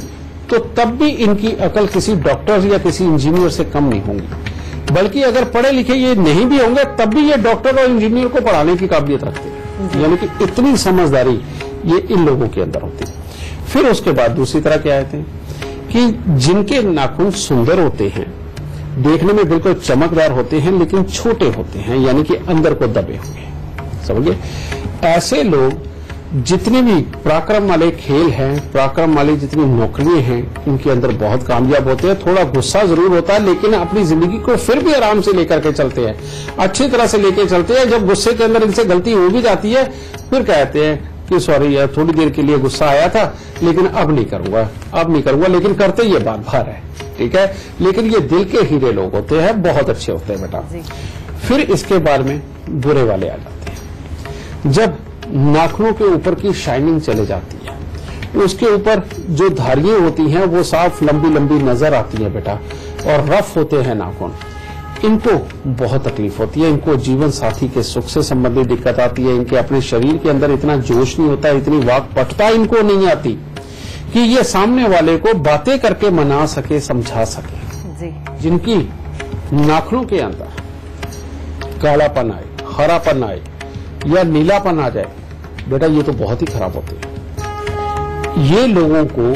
तो तब भी इनकी अकल किसी डॉक्टर या किसी इंजीनियर से कम नहीं होंगी, बल्कि अगर पढ़े लिखे ये नहीं भी होंगे तब भी ये डॉक्टर और इंजीनियर को पढ़ाने की काबिलियत रखते हैं। यानी कि इतनी समझदारी ये इन लोगों के अंदर होती है। फिर उसके बाद दूसरी तरह क्या आते हैं कि जिनके नाखून सुंदर होते हैं, देखने में बिल्कुल चमकदार होते हैं, लेकिन छोटे होते हैं, यानी कि अंदर को दबे हुए, समझिए। ऐसे लोग जितने भी पराक्रम वाले खेल हैं, पराक्रम वाली जितनी नौकरियां हैं, उनके अंदर बहुत कामयाब होते हैं। थोड़ा गुस्सा जरूर होता है, लेकिन अपनी जिंदगी को फिर भी आराम से लेकर के चलते हैं, अच्छी तरह से लेकर चलते हैं। जब गुस्से के अंदर इनसे गलती हो भी जाती है, फिर कहते हैं कि सॉरी यार, थोड़ी देर के लिए गुस्सा आया था, लेकिन अब नहीं करूंगा, लेकिन करते ये बात बाहर है, ठीक है। लेकिन ये दिल के हीरे लोग होते हैं, बहुत अच्छे होते हैं बेटा। फिर इसके बाद में बुरे वाले आ जाते हैं। जब नाखूनों के ऊपर की शाइनिंग चले जाती है, उसके ऊपर जो धारियां होती हैं वो साफ लंबी लंबी नजर आती है बेटा, और रफ होते हैं नाखून, इनको बहुत तकलीफ होती है। इनको जीवन साथी के सुख से संबंधित दिक्कत आती है। इनके अपने शरीर के अंदर इतना जोश नहीं होता, इतनी वाक्पटुता इनको नहीं आती कि ये सामने वाले को बातें करके मना सके, समझा सके। जी। जिनकी नाखूनों के अंदर कालापन आए, हरापन आए या नीलापन आ जाए बेटा, ये तो बहुत ही खराब होते हैं। ये लोगों को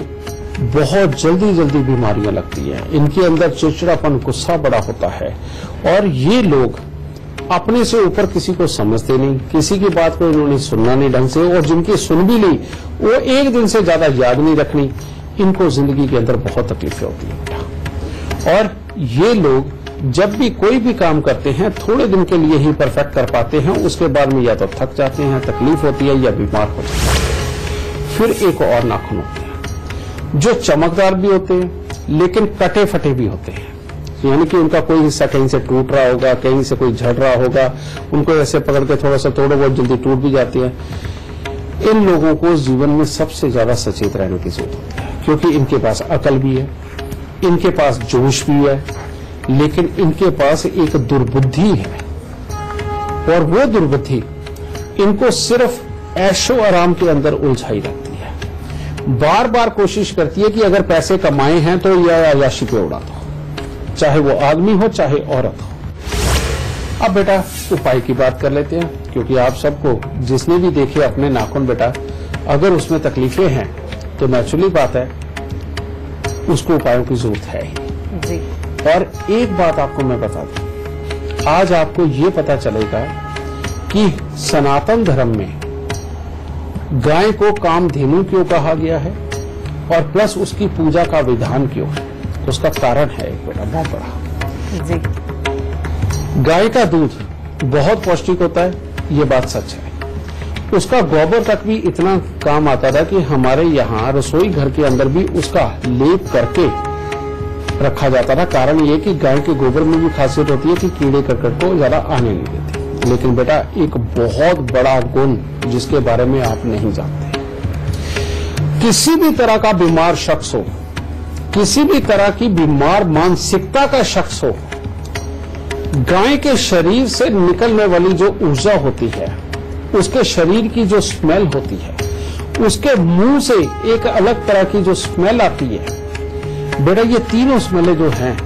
बहुत जल्दी जल्दी बीमारियां लगती हैं। इनके अंदर चिड़चिड़ापन, गुस्सा बड़ा होता है, और ये लोग अपने से ऊपर किसी को समझते नहीं, किसी की बात को इन्होंने सुनना नहीं ढंग से, और जिनकी सुन भी ली वो एक दिन से ज्यादा याद नहीं रखनी। इनको जिंदगी के अंदर बहुत तकलीफें होती है बेटा। और ये लोग जब भी कोई भी काम करते हैं थोड़े दिन के लिए ही परफेक्ट कर पाते हैं, उसके बाद में या तो थक जाते हैं, तकलीफ होती है या बीमार हो जाते हैं। फिर एक और नाखून होते हैं जो चमकदार भी होते हैं लेकिन कटे फटे भी होते हैं, यानी कि उनका कोई हिस्सा कहीं से टूट रहा होगा, कहीं से कोई झड़ रहा होगा, उनको ऐसे पकड़ के थोड़ा सा तोड़ो बहुत जल्दी टूट भी जाती है। इन लोगों को जीवन में सबसे ज्यादा सचेत रहने की जरूरत होती है, क्योंकि इनके पास अकल भी है, इनके पास जोश भी है, लेकिन इनके पास एक दुर्बुद्धि है, और वो दुर्बुद्धि इनको सिर्फ ऐशो आराम के अंदर उलझाई रहती है। बार बार कोशिश करती है कि अगर पैसे कमाए हैं तो या अय्याशी पे उड़ा दो, चाहे वो आदमी हो चाहे औरत हो। अब बेटा उपाय की बात कर लेते हैं, क्योंकि आप सबको जिसने भी देखे अपने नाखून बेटा, अगर उसमें तकलीफें हैं तो नेचुरली बात है उसको उपायों की जरूरत है ही जी। और एक बात आपको मैं बता दूं, आज आपको ये पता चलेगा कि सनातन धर्म में गाय को कामधेनु क्यों कहा गया है और प्लस उसकी पूजा का विधान क्यों है। उसका कारण है एक बेटा बहुत बड़ा जी। गाय का दूध बहुत पौष्टिक होता है, ये बात सच है। उसका गोबर तक भी इतना काम आता था कि हमारे यहाँ रसोई घर के अंदर भी उसका लेप करके रखा जाता था। कारण ये कि गाय के गोबर में भी खासियत होती है कि कीड़े करकट को ज्यादा आने नहीं देती। लेकिन बेटा एक बहुत बड़ा गुण जिसके बारे में आप नहीं जानते, किसी भी तरह का बीमार शख्स हो, किसी भी तरह की बीमार मानसिकता का शख्स हो, गाय के शरीर से निकलने वाली जो ऊर्जा होती है, उसके शरीर की जो स्मेल होती है, उसके मुंह से एक अलग तरह की जो स्मेल आती है बेटा, ये तीनों स्मेलें जो हैं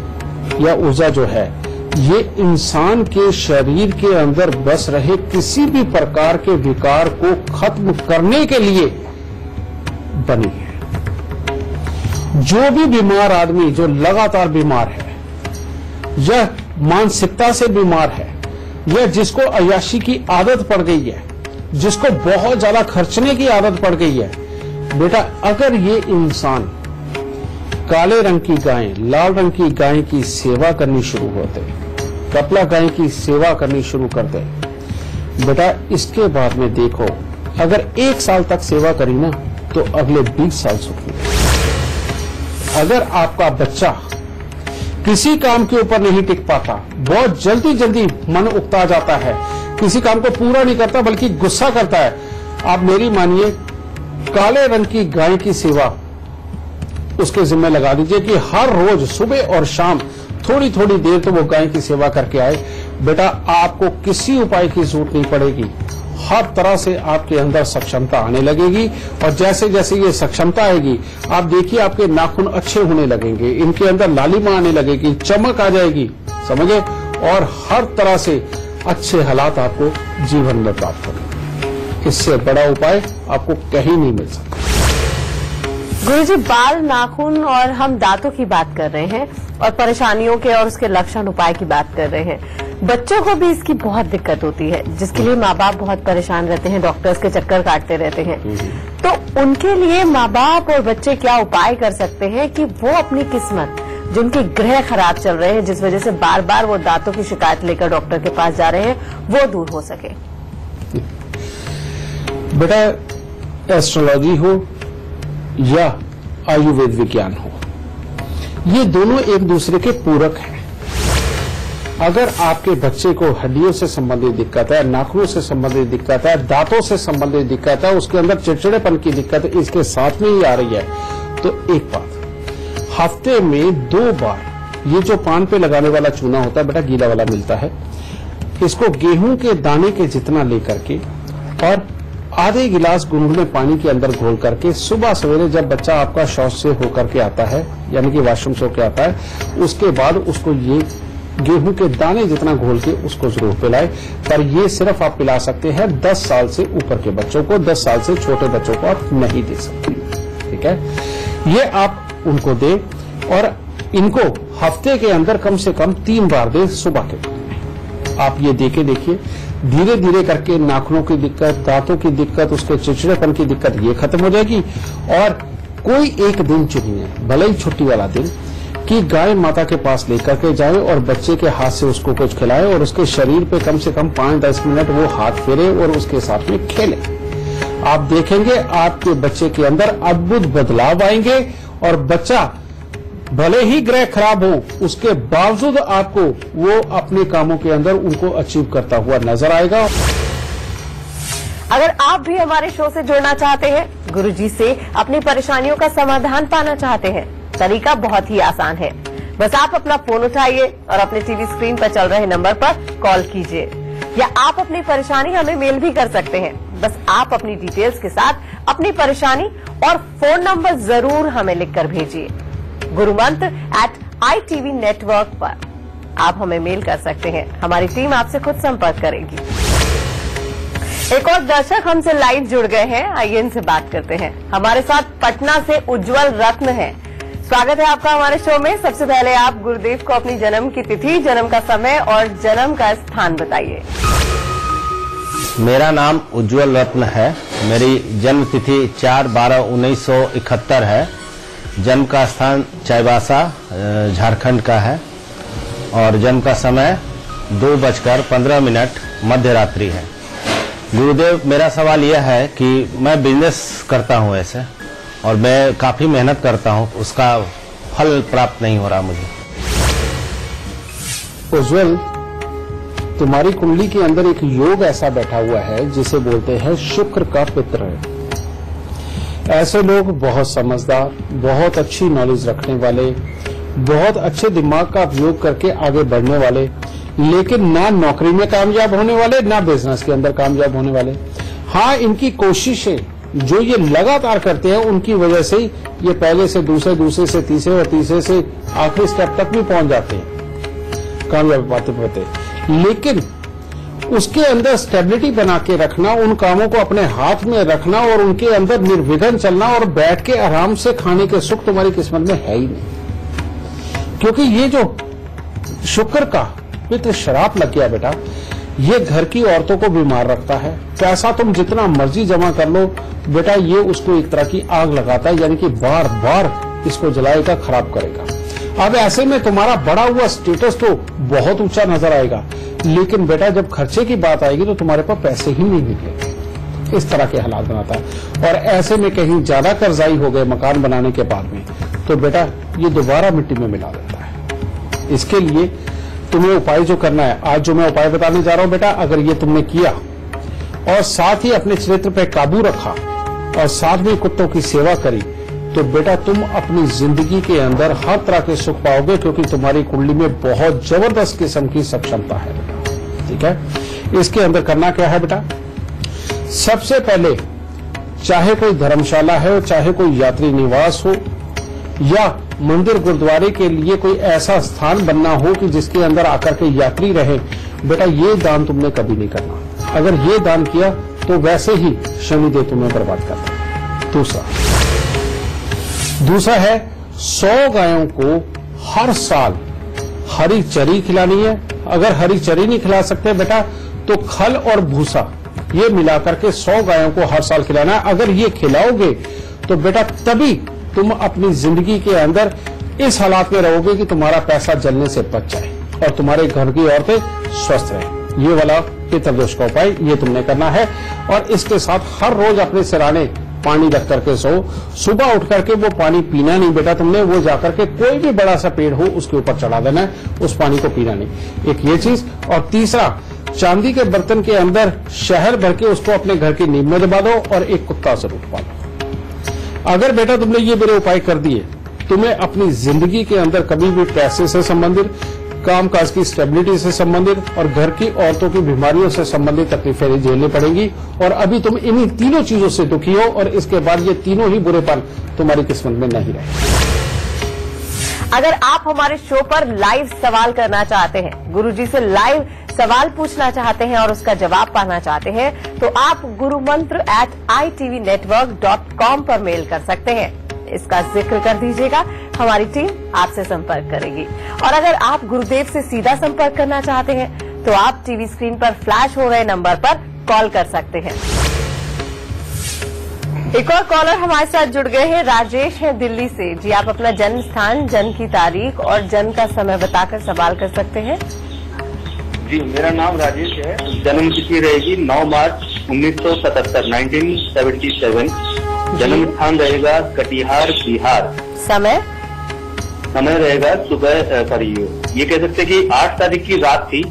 या ऊर्जा जो है, ये इंसान के शरीर के अंदर बस रहे किसी भी प्रकार के विकार को खत्म करने के लिए बनी है। जो भी बीमार आदमी जो लगातार बीमार है या मानसिकता से बीमार है या जिसको अय्याशी की आदत पड़ गई है, जिसको बहुत ज्यादा खर्चने की आदत पड़ गई है बेटा, अगर ये इंसान काले रंग की गाय, लाल रंग की गाय की सेवा करनी शुरू होते, कपला गाय की सेवा करनी शुरू कर दे बेटा, इसके बाद में देखो अगर 1 साल तक सेवा करी ना तो अगले 20 साल सुख मिलेगा। अगर आपका बच्चा किसी काम के ऊपर नहीं टिक पाता, बहुत जल्दी जल्दी मन उकता जाता है, किसी काम को पूरा नहीं करता बल्कि गुस्सा करता है, आप मेरी मानिए काले रंग की गाय की सेवा उसके जिम्मे लगा दीजिए कि हर रोज सुबह और शाम थोड़ी थोड़ी देर तो वो गाय की सेवा करके आए। बेटा आपको किसी उपाय की जरूरत नहीं पड़ेगी, हर तरह से आपके अंदर सक्षमता आने लगेगी, और जैसे जैसे ये सक्षमता आएगी आप देखिए आपके नाखून अच्छे होने लगेंगे, इनके अंदर लालिमा आने लगेगी, चमक आ जाएगी, समझे, और हर तरह से अच्छे हालात आपको जीवन में प्राप्त होंगे। इससे बड़ा उपाय आपको कहीं नहीं मिल सकता। गुरुजी, बाल, नाखून और हम दांतों की बात कर रहे हैं और परेशानियों के और उसके लक्षण उपाय की बात कर रहे हैं। बच्चों को भी इसकी बहुत दिक्कत होती है, जिसके लिए माँ बाप बहुत परेशान रहते हैं, डॉक्टर्स के चक्कर काटते रहते हैं। तो उनके लिए माँ बाप और बच्चे क्या उपाय कर सकते हैं कि वो अपनी किस्मत, जिनके ग्रह खराब चल रहे हैं, जिस वजह से बार बार वो दांतों की शिकायत लेकर डॉक्टर के पास जा रहे हैं, वो दूर हो सके? बेटा एस्ट्रोलॉजी हो या आयुर्वेद विज्ञान हो, ये दोनों एक दूसरे के पूरक हैं। अगर आपके बच्चे को हड्डियों से संबंधित दिक्कत है, नाखूनों से संबंधित दिक्कत है, दांतों से संबंधित दिक्कत है, उसके अंदर चिड़चिड़ेपन की दिक्कत इसके साथ में ही आ रही है, तो एक बात, हफ्ते में 2 बार ये जो पान पे लगाने वाला चूना होता है बेटा, गीला वाला मिलता है, इसको गेहूं के दाने के जितना लेकर के और आधे गिलास गुनगुने पानी के अंदर घोल करके सुबह सवेरे जब बच्चा आपका शौच से होकर के आता है, यानी कि वॉशरूम से होकर आता है, उसके बाद उसको ये गेहूं के दाने जितना घोल के उसको जरूर पिलाए। पर ये सिर्फ आप पिला सकते हैं 10 साल से ऊपर के बच्चों को, 10 साल से छोटे बच्चों को आप नहीं दे सकते, ठीक है। ये आप उनको दें और इनको हफ्ते के अंदर कम से कम 3 बार दें सुबह के वक्त। आप ये देके देखिए, धीरे धीरे करके नाखूनों की दिक्कत, दांतों की दिक्कत, उसके चिड़चिड़ेपन की दिक्कत ये खत्म हो जाएगी। और कोई एक दिन चुनिए, भले ही छुट्टी वाला दिन, कि गाय माता के पास लेकर के जाए और बच्चे के हाथ से उसको कुछ खिलाए और उसके शरीर पे कम से कम 5-10 मिनट वो हाथ फेरे और उसके साथ में खेले। आप देखेंगे आपके बच्चे के अंदर अद्भुत बदलाव आएंगे और बच्चा भले ही ग्रह खराब हो उसके बावजूद आपको वो अपने कामों के अंदर उनको अचीव करता हुआ नजर आएगा। अगर आप भी हमारे शो से जुड़ना चाहते हैं, गुरुजी से अपनी परेशानियों का समाधान पाना चाहते हैं, तरीका बहुत ही आसान है। बस आप अपना फोन उठाइए और अपने टीवी स्क्रीन पर चल रहे नंबर पर कॉल कीजिए, या आप अपनी परेशानी हमें मेल भी कर सकते हैं। बस आप अपनी डिटेल्स के साथ अपनी परेशानी और फोन नंबर जरूर हमें लिखकर भेजिए। gurumantra@ITV नेटवर्क पर आप हमें मेल कर सकते हैं। हमारी टीम आपसे खुद संपर्क करेगी। एक और दर्शक हमसे लाइव जुड़ गए हैं, आइए इनसे बात करते हैं। हमारे साथ पटना से उज्जवल रत्न है। स्वागत है आपका हमारे शो में। सबसे पहले आप गुरुदेव को अपनी जन्म की तिथि, जन्म का समय और जन्म का स्थान बताइए। मेरा नाम उज्जवल रत्न है। मेरी जन्म तिथि 4/12/1971 है। जन्म का स्थान चाईबासा झारखंड का है और जन्म का समय 2:15 मध्य रात्रि है। गुरुदेव, मेरा सवाल यह है कि मैं बिजनेस करता हूं ऐसे, और मैं काफी मेहनत करता हूं, उसका फल प्राप्त नहीं हो रहा मुझे। उज्जवल, तुम्हारी कुंडली के अंदर एक योग ऐसा बैठा हुआ है जिसे बोलते हैं शुक्र का पित्र। ऐसे लोग बहुत समझदार, बहुत अच्छी नॉलेज रखने वाले, बहुत अच्छे दिमाग का उपयोग करके आगे बढ़ने वाले, लेकिन ना नौकरी में कामयाब होने वाले, ना बिजनेस के अंदर कामयाब होने वाले। हाँ, इनकी कोशिशें जो ये लगातार करते हैं उनकी वजह से ये पहले से दूसरे, दूसरे से तीसरे और तीसरे से आखिरी स्टेप तक भी पहुंच जाते हैं कामयाब पाते पाते। लेकिन उसके अंदर स्टेबिलिटी बना के रखना, उन कामों को अपने हाथ में रखना और उनके अंदर निर्विघ्न चलना और बैठ के आराम से खाने के सुख तुम्हारी किस्मत में है ही नहीं। क्योंकि ये जो शुक्र का पितृ श्राप लग गया बेटा, ये घर की औरतों को बीमार रखता है। पैसा तुम जितना मर्जी जमा कर लो बेटा, ये उसको एक तरह की आग लगाता है, यानी कि बार बार इसको जलाएगा, खराब करेगा। अब ऐसे में तुम्हारा बढ़ा हुआ स्टेटस तो बहुत ऊंचा नजर आएगा, लेकिन बेटा जब खर्चे की बात आएगी तो तुम्हारे पास पैसे ही नहीं निकलेंगे। इस तरह के हालात बनाता है। और ऐसे में कहीं ज्यादा कर्जाई हो गए मकान बनाने के बाद में, तो बेटा ये दोबारा मिट्टी में मिला देता है। इसके लिए तुम्हें उपाय जो करना है, आज जो मैं उपाय बताने जा रहा हूं बेटा, अगर ये तुमने किया और साथ ही अपने चरित्र पे काबू रखा और साथ में कुत्तों की सेवा करी, तो बेटा तुम अपनी जिंदगी के अंदर हर तरह के सुख पाओगे, क्योंकि तुम्हारी कुंडली में बहुत जबरदस्त किस्म की सक्षमता है बेटा। ठीक है, इसके अंदर करना क्या है बेटा, सबसे पहले चाहे कोई धर्मशाला है, चाहे कोई यात्री निवास हो, या मंदिर गुरुद्वारे के लिए कोई ऐसा स्थान बनना हो कि जिसके अंदर आकर के यात्री रहे, बेटा ये दान तुमने कभी नहीं करना। अगर ये दान किया तो वैसे ही शनिदेव तुम्हें बर्बाद करता है। दूसरा है 100 गायों को हर साल हरी चरी खिलानी है। अगर हरी चरी नहीं खिला सकते बेटा, तो खल और भूसा ये मिलाकर के 100 गायों को हर साल खिलाना है। अगर ये खिलाओगे तो बेटा तभी तुम अपनी जिंदगी के अंदर इस हालात में रहोगे कि तुम्हारा पैसा जलने से बच जाए और तुम्हारे घर की औरतें स्वस्थ रहे। ये वाला पितृदोष का उपाय ये तुमने करना है। और इसके साथ हर रोज अपने सिराने पानी रख करके सो। सुबह उठ करके वो पानी पीना नहीं बेटा तुमने, वो जाकर के कोई भी बड़ा सा पेड़ हो उसके ऊपर चढ़ा देना है, उस पानी को पीना नहीं। एक ये चीज। और तीसरा, चांदी के बर्तन के अंदर शहद भर के उसको अपने घर की नींव में दबा दो और एक कुत्ता जरूर पालो। अगर बेटा तुमने ये मेरे उपाय कर दिए, तुम्हें अपनी जिंदगी के अंदर कभी भी पैसे से संबंधित, कामकाज की स्टेबिलिटी से संबंधित और घर की औरतों की बीमारियों से संबंधित तकलीफें नहीं झेलनी पड़ेंगी। और अभी तुम इन्हीं तीनों चीजों से दुखी हो और इसके बाद ये तीनों ही बुरेपन तुम्हारी किस्मत में नहीं रहे। अगर आप हमारे शो पर लाइव सवाल करना चाहते हैं, गुरुजी से लाइव सवाल पूछना चाहते हैं और उसका जवाब पाना चाहते हैं, तो आप gurumantra@itvnetwork.com पर मेल कर सकते हैं। इसका जिक्र कर दीजिएगा, हमारी टीम आपसे संपर्क करेगी। और अगर आप गुरुदेव से सीधा संपर्क करना चाहते हैं, तो आप टीवी स्क्रीन पर फ्लैश हो रहे नंबर पर कॉल कर सकते हैं। एक और कॉलर हमारे साथ जुड़ गए हैं, राजेश है दिल्ली से। जी, आप अपना जन्म स्थान, जन्म की तारीख और जन्म का समय बताकर सवाल कर सकते हैं। जी, मेरा नाम राजेश है। जन्म तिथि रहेगी 9 मार्च 1977। जन्म स्थान रहेगा कटिहार, बिहार। समय रहेगा सुबह ये कह सकते कि 8 तारीख की रात थी,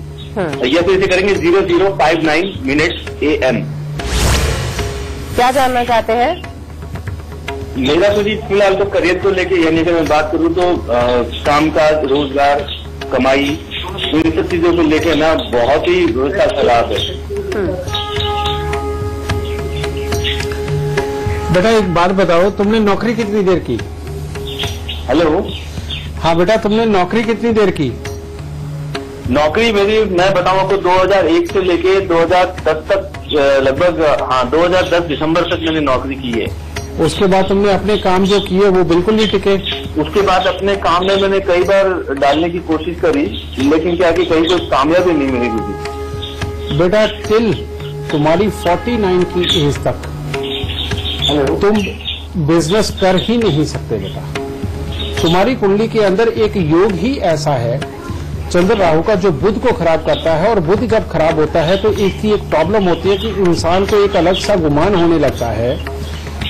या फिर इसे करेंगे 0059 मिनट AM। क्या जानना चाहते हैं? मेरा तो जी फिलहाल तो करियर को लेके, यानी अगर मैं बात करूँ तो कामकाज, रोजगार, कमाई, इन सब चीजों को लेके ना बहुत ही व्यवस्था खराब है। बेटा एक बात बताओ, तुमने नौकरी कितनी देर की? हेलो। हाँ बेटा, तुमने नौकरी कितनी देर की? नौकरी मेरी, मैं बताऊं आपको, 2001 से लेके 2010 तक, लगभग 2010 दिसंबर तक मैंने नौकरी की है। उसके बाद तुमने अपने काम जो किए वो बिल्कुल नहीं टिके? उसके बाद अपने काम में मैंने कई बार डालने की कोशिश करी, लेकिन क्या कि कहीं कोई कामयाबी नहीं मिली मुझे। बेटा टिल तुम्हारी 49 की एज तक तुम बिजनेस कर ही नहीं सकते बेटा। तुम्हारी कुंडली के अंदर एक योग ही ऐसा है, चंद्र राहु का, जो बुध को खराब करता है, और बुध जब खराब होता है तो एक प्रॉब्लम होती है कि इंसान को एक अलग सा गुमान होने लगता है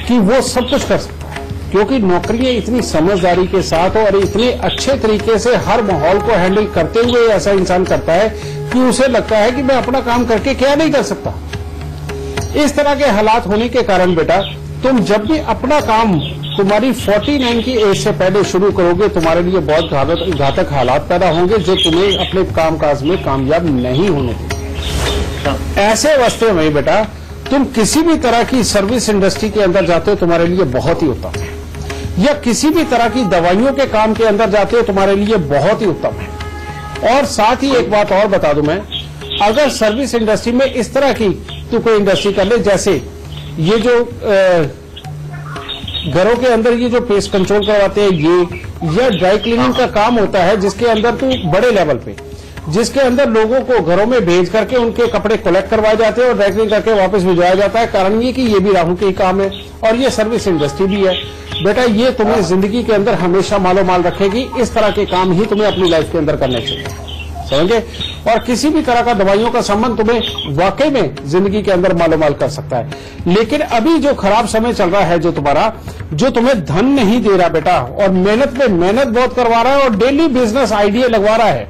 कि वो सब कुछ कर सकता है, क्योंकि नौकरियां इतनी समझदारी के साथ और इतने अच्छे तरीके से हर माहौल को हैंडल करते हुए ऐसा इंसान करता है कि उसे लगता है कि मैं अपना काम करके क्या नहीं कर सकता। इस तरह के हालात होने के कारण बेटा, तुम जब भी अपना काम तुम्हारी 49 की एज से पहले शुरू करोगे, तुम्हारे लिए बहुत घातक हालात पैदा होंगे जो तुम्हें अपने कामकाज में कामयाब नहीं होने देंगे। ऐसे अवस्थे में बेटा तुम किसी भी तरह की सर्विस इंडस्ट्री के अंदर जाते हो, तुम्हारे लिए बहुत ही उत्तम है, या किसी भी तरह की दवाइयों के काम के अंदर जाते हो, तुम्हारे लिए बहुत ही उत्तम है। और साथ ही एक बात और बता दूं मैं, अगर सर्विस इंडस्ट्री में इस तरह की तू कोई इंडस्ट्री कर ले, जैसे ये जो घरों के अंदर ये जो पेस्ट कंट्रोल करवाते हैं ये, या ड्राई क्लीनिंग का काम होता है जिसके अंदर तू बड़े लेवल पे, जिसके अंदर लोगों को घरों में भेज करके उनके कपड़े कलेक्ट करवाए जाते हैं और ड्राई क्लीन करके वापस भिजवाया जाता है। कारण ये कि ये भी राहु के ही काम है और ये सर्विस इंडस्ट्री भी है। बेटा ये तुम्हें जिंदगी के अंदर हमेशा मालो माल रखेगी। इस तरह के काम ही तुम्हें अपनी लाइफ के अंदर करने चाहिए, समझे? और किसी भी तरह का दवाइयों का संबंध तुम्हें वाकई में जिंदगी के अंदर मालो माल कर सकता है। लेकिन अभी जो खराब समय चल रहा है जो तुम्हारा, जो तुम्हें धन नहीं दे रहा बेटा, और मेहनत पे मेहनत बहुत करवा रहा है और डेली बिजनेस आइडिया लगवा रहा है,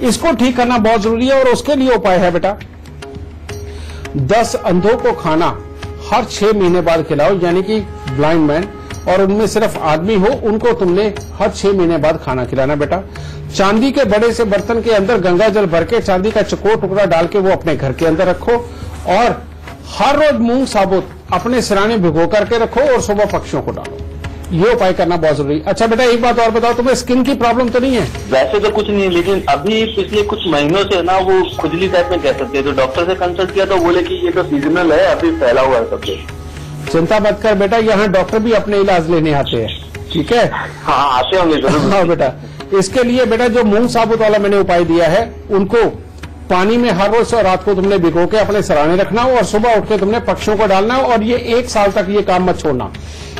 इसको ठीक करना बहुत जरूरी है। और उसके लिए उपाय है बेटा, 10 अंधों को खाना हर 6 महीने बाद खिलाओ, यानी कि ब्लाइंड मैन, और उनमें सिर्फ आदमी हो, उनको तुमने हर 6 महीने बाद खाना खिलाना बेटा। चांदी के बड़े से बर्तन के अंदर गंगा जल भर के चांदी का चकोर टुकड़ा डाल के वो अपने घर के अंदर रखो, और हर रोज मूंग साबुत अपने सिराने भिगो करके रखो और सुबह पक्षियों को डालो। ये उपाय करना बहुत जरूरी। अच्छा बेटा एक बात और बताओ, तुम्हें स्किन की प्रॉब्लम तो नहीं है? वैसे तो कुछ नहीं है, लेकिन अभी पिछले कुछ महीनों से ना वो खुजली टाइप में कह सकते हैं, तो डॉक्टर से कंसल्ट किया तो बोले कि ये तो सीजनल है, अभी फैला हुआ है सबसे। चिंता मत कर बेटा, यहाँ डॉक्टर भी अपने इलाज लेने आते हैं, ठीक है? हाँ आते होंगे जरूर। हाँ बेटा, इसके लिए बेटा जो मूंग साबुत वाला मैंने उपाय दिया है, उनको पानी में हर रोज और रात को तुमने भिगो के अपने सराहने रखना और सुबह उठ के तुमने पक्षियों को डालना, और ये 1 साल तक ये काम मत छोड़ना।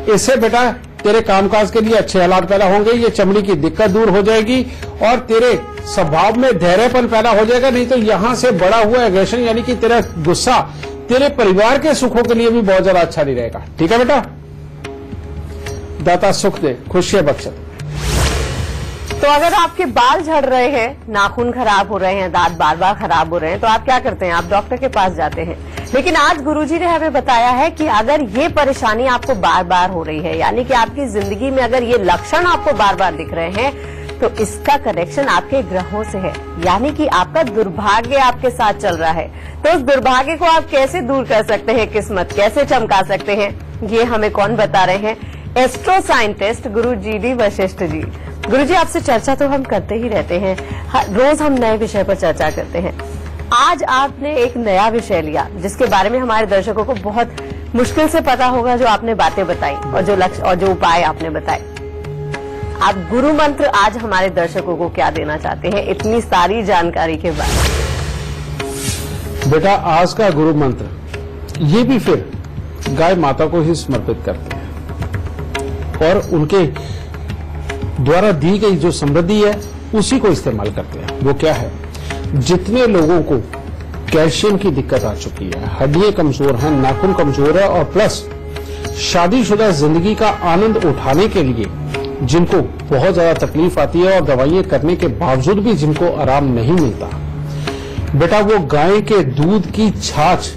इससे बेटा तेरे कामकाज के लिए अच्छे हालात पैदा होंगे, ये चमड़ी की दिक्कत दूर हो जाएगी और तेरे स्वभाव में धैर्यपन पैदा हो जाएगा। नहीं तो यहाँ से बड़ा हुआ एग्रेशन, यानी कि तेरा गुस्सा तेरे परिवार के सुखों के लिए भी बहुत ज्यादा अच्छा नहीं रहेगा, ठीक है बेटा? दाता सुख दे, खुशियां बख्शे। तो अगर आपके बाल झड़ रहे हैं, नाखून खराब हो रहे हैं, दांत बार बार खराब हो रहे हैं, तो आप क्या करते हैं? आप डॉक्टर के पास जाते हैं। लेकिन आज गुरुजी ने हमें बताया है कि अगर ये परेशानी आपको बार बार हो रही है, यानी कि आपकी जिंदगी में अगर ये लक्षण आपको बार बार दिख रहे हैं, तो इसका कनेक्शन आपके ग्रहों से है, यानी कि आपका दुर्भाग्य आपके साथ चल रहा है। तो उस दुर्भाग्य को आप कैसे दूर कर सकते हैं, किस्मत कैसे चमका सकते हैं, ये हमें कौन बता रहे हैं? एस्ट्रो साइंटिस्ट गुरु GD वशिष्ठ जी। गुरु जी आपसे चर्चा तो हम करते ही रहते हैं, रोज हम नए विषय पर चर्चा करते हैं। आज आपने एक नया विषय लिया जिसके बारे में हमारे दर्शकों को बहुत मुश्किल से पता होगा, जो आपने बातें बताई और जो लक्ष्य और जो उपाय आपने बताए। आप गुरु मंत्र आज हमारे दर्शकों को क्या देना चाहते हैं इतनी सारी जानकारी के बाद? बेटा आज का गुरु मंत्र ये भी फिर गाय माता को ही समर्पित करते हैं और उनके द्वारा दी गई जो समृद्धि है उसी को इस्तेमाल करते हैं। वो क्या है, जितने लोगों को कैल्शियम की दिक्कत आ चुकी है, हड्डियां कमजोर हैं, नाखून कमजोर है और प्लस शादीशुदा जिंदगी का आनंद उठाने के लिए जिनको बहुत ज्यादा तकलीफ आती है और दवाइयां करने के बावजूद भी जिनको आराम नहीं मिलता, बेटा वो गाय के दूध की छाछ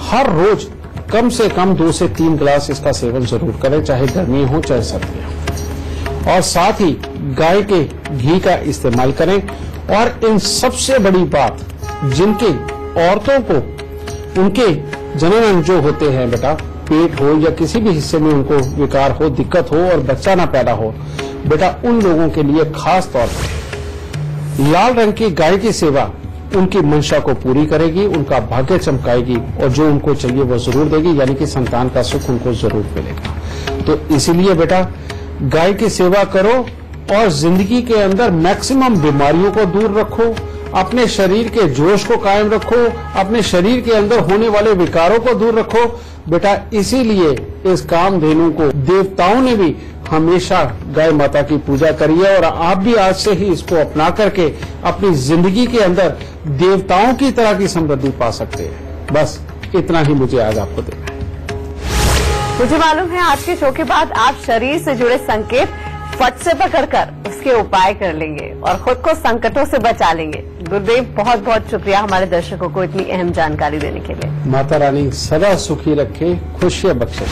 हर रोज कम से कम 2 से 3 गिलास इसका सेवन जरूर करें, चाहे गर्मी हो चाहे सर्दियां हो। और साथ ही गाय के घी का इस्तेमाल करें। और इन सबसे बड़ी बात, जिनके औरतों को उनके जनन जो होते हैं बेटा, पेट हो या किसी भी हिस्से में उनको विकार हो, दिक्कत हो और बच्चा ना पैदा हो, बेटा उन लोगों के लिए खास तौर पर लाल रंग की गाय की सेवा उनकी मंशा को पूरी करेगी, उनका भाग्य चमकाएगी और जो उनको चाहिए वो जरूर देगी, यानी कि संतान का सुख उनको जरूर मिलेगा। तो इसीलिए बेटा गाय की सेवा करो और जिंदगी के अंदर मैक्सिमम बीमारियों को दूर रखो, अपने शरीर के जोश को कायम रखो, अपने शरीर के अंदर होने वाले विकारों को दूर रखो। बेटा इसीलिए इस कामधेनु को देवताओं ने भी हमेशा गाय माता की पूजा करी है और आप भी आज से ही इसको अपना करके अपनी जिंदगी के अंदर देवताओं की तरह की समृद्धि पा सकते हैं। बस इतना ही मुझे आज आपको देना है। मुझे मालूम है आज के शो के बाद आप शरीर से जुड़े संकेत फट से पकड़कर उसके उपाय कर लेंगे और खुद को संकटों से बचा लेंगे। गुरुदेव बहुत बहुत शुक्रिया हमारे दर्शकों को इतनी अहम जानकारी देने के लिए। माता रानी सदा सुखी रखे, खुशियां बख्शे।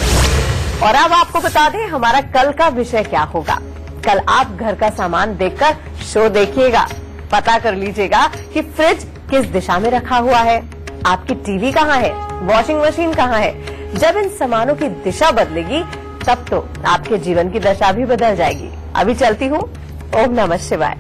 और अब आपको बता दें हमारा कल का विषय क्या होगा। कल आप घर का सामान देखकर शो देखिएगा, पता कर लीजिएगा कि फ्रिज किस दिशा में रखा हुआ है, आपकी टीवी कहाँ है, वॉशिंग मशीन कहाँ है। जब इन सामानों की दिशा बदलेगी तब तो आपके जीवन की दशा भी बदल जाएगी। अभी चलती हूँ। ओम नमः शिवाय।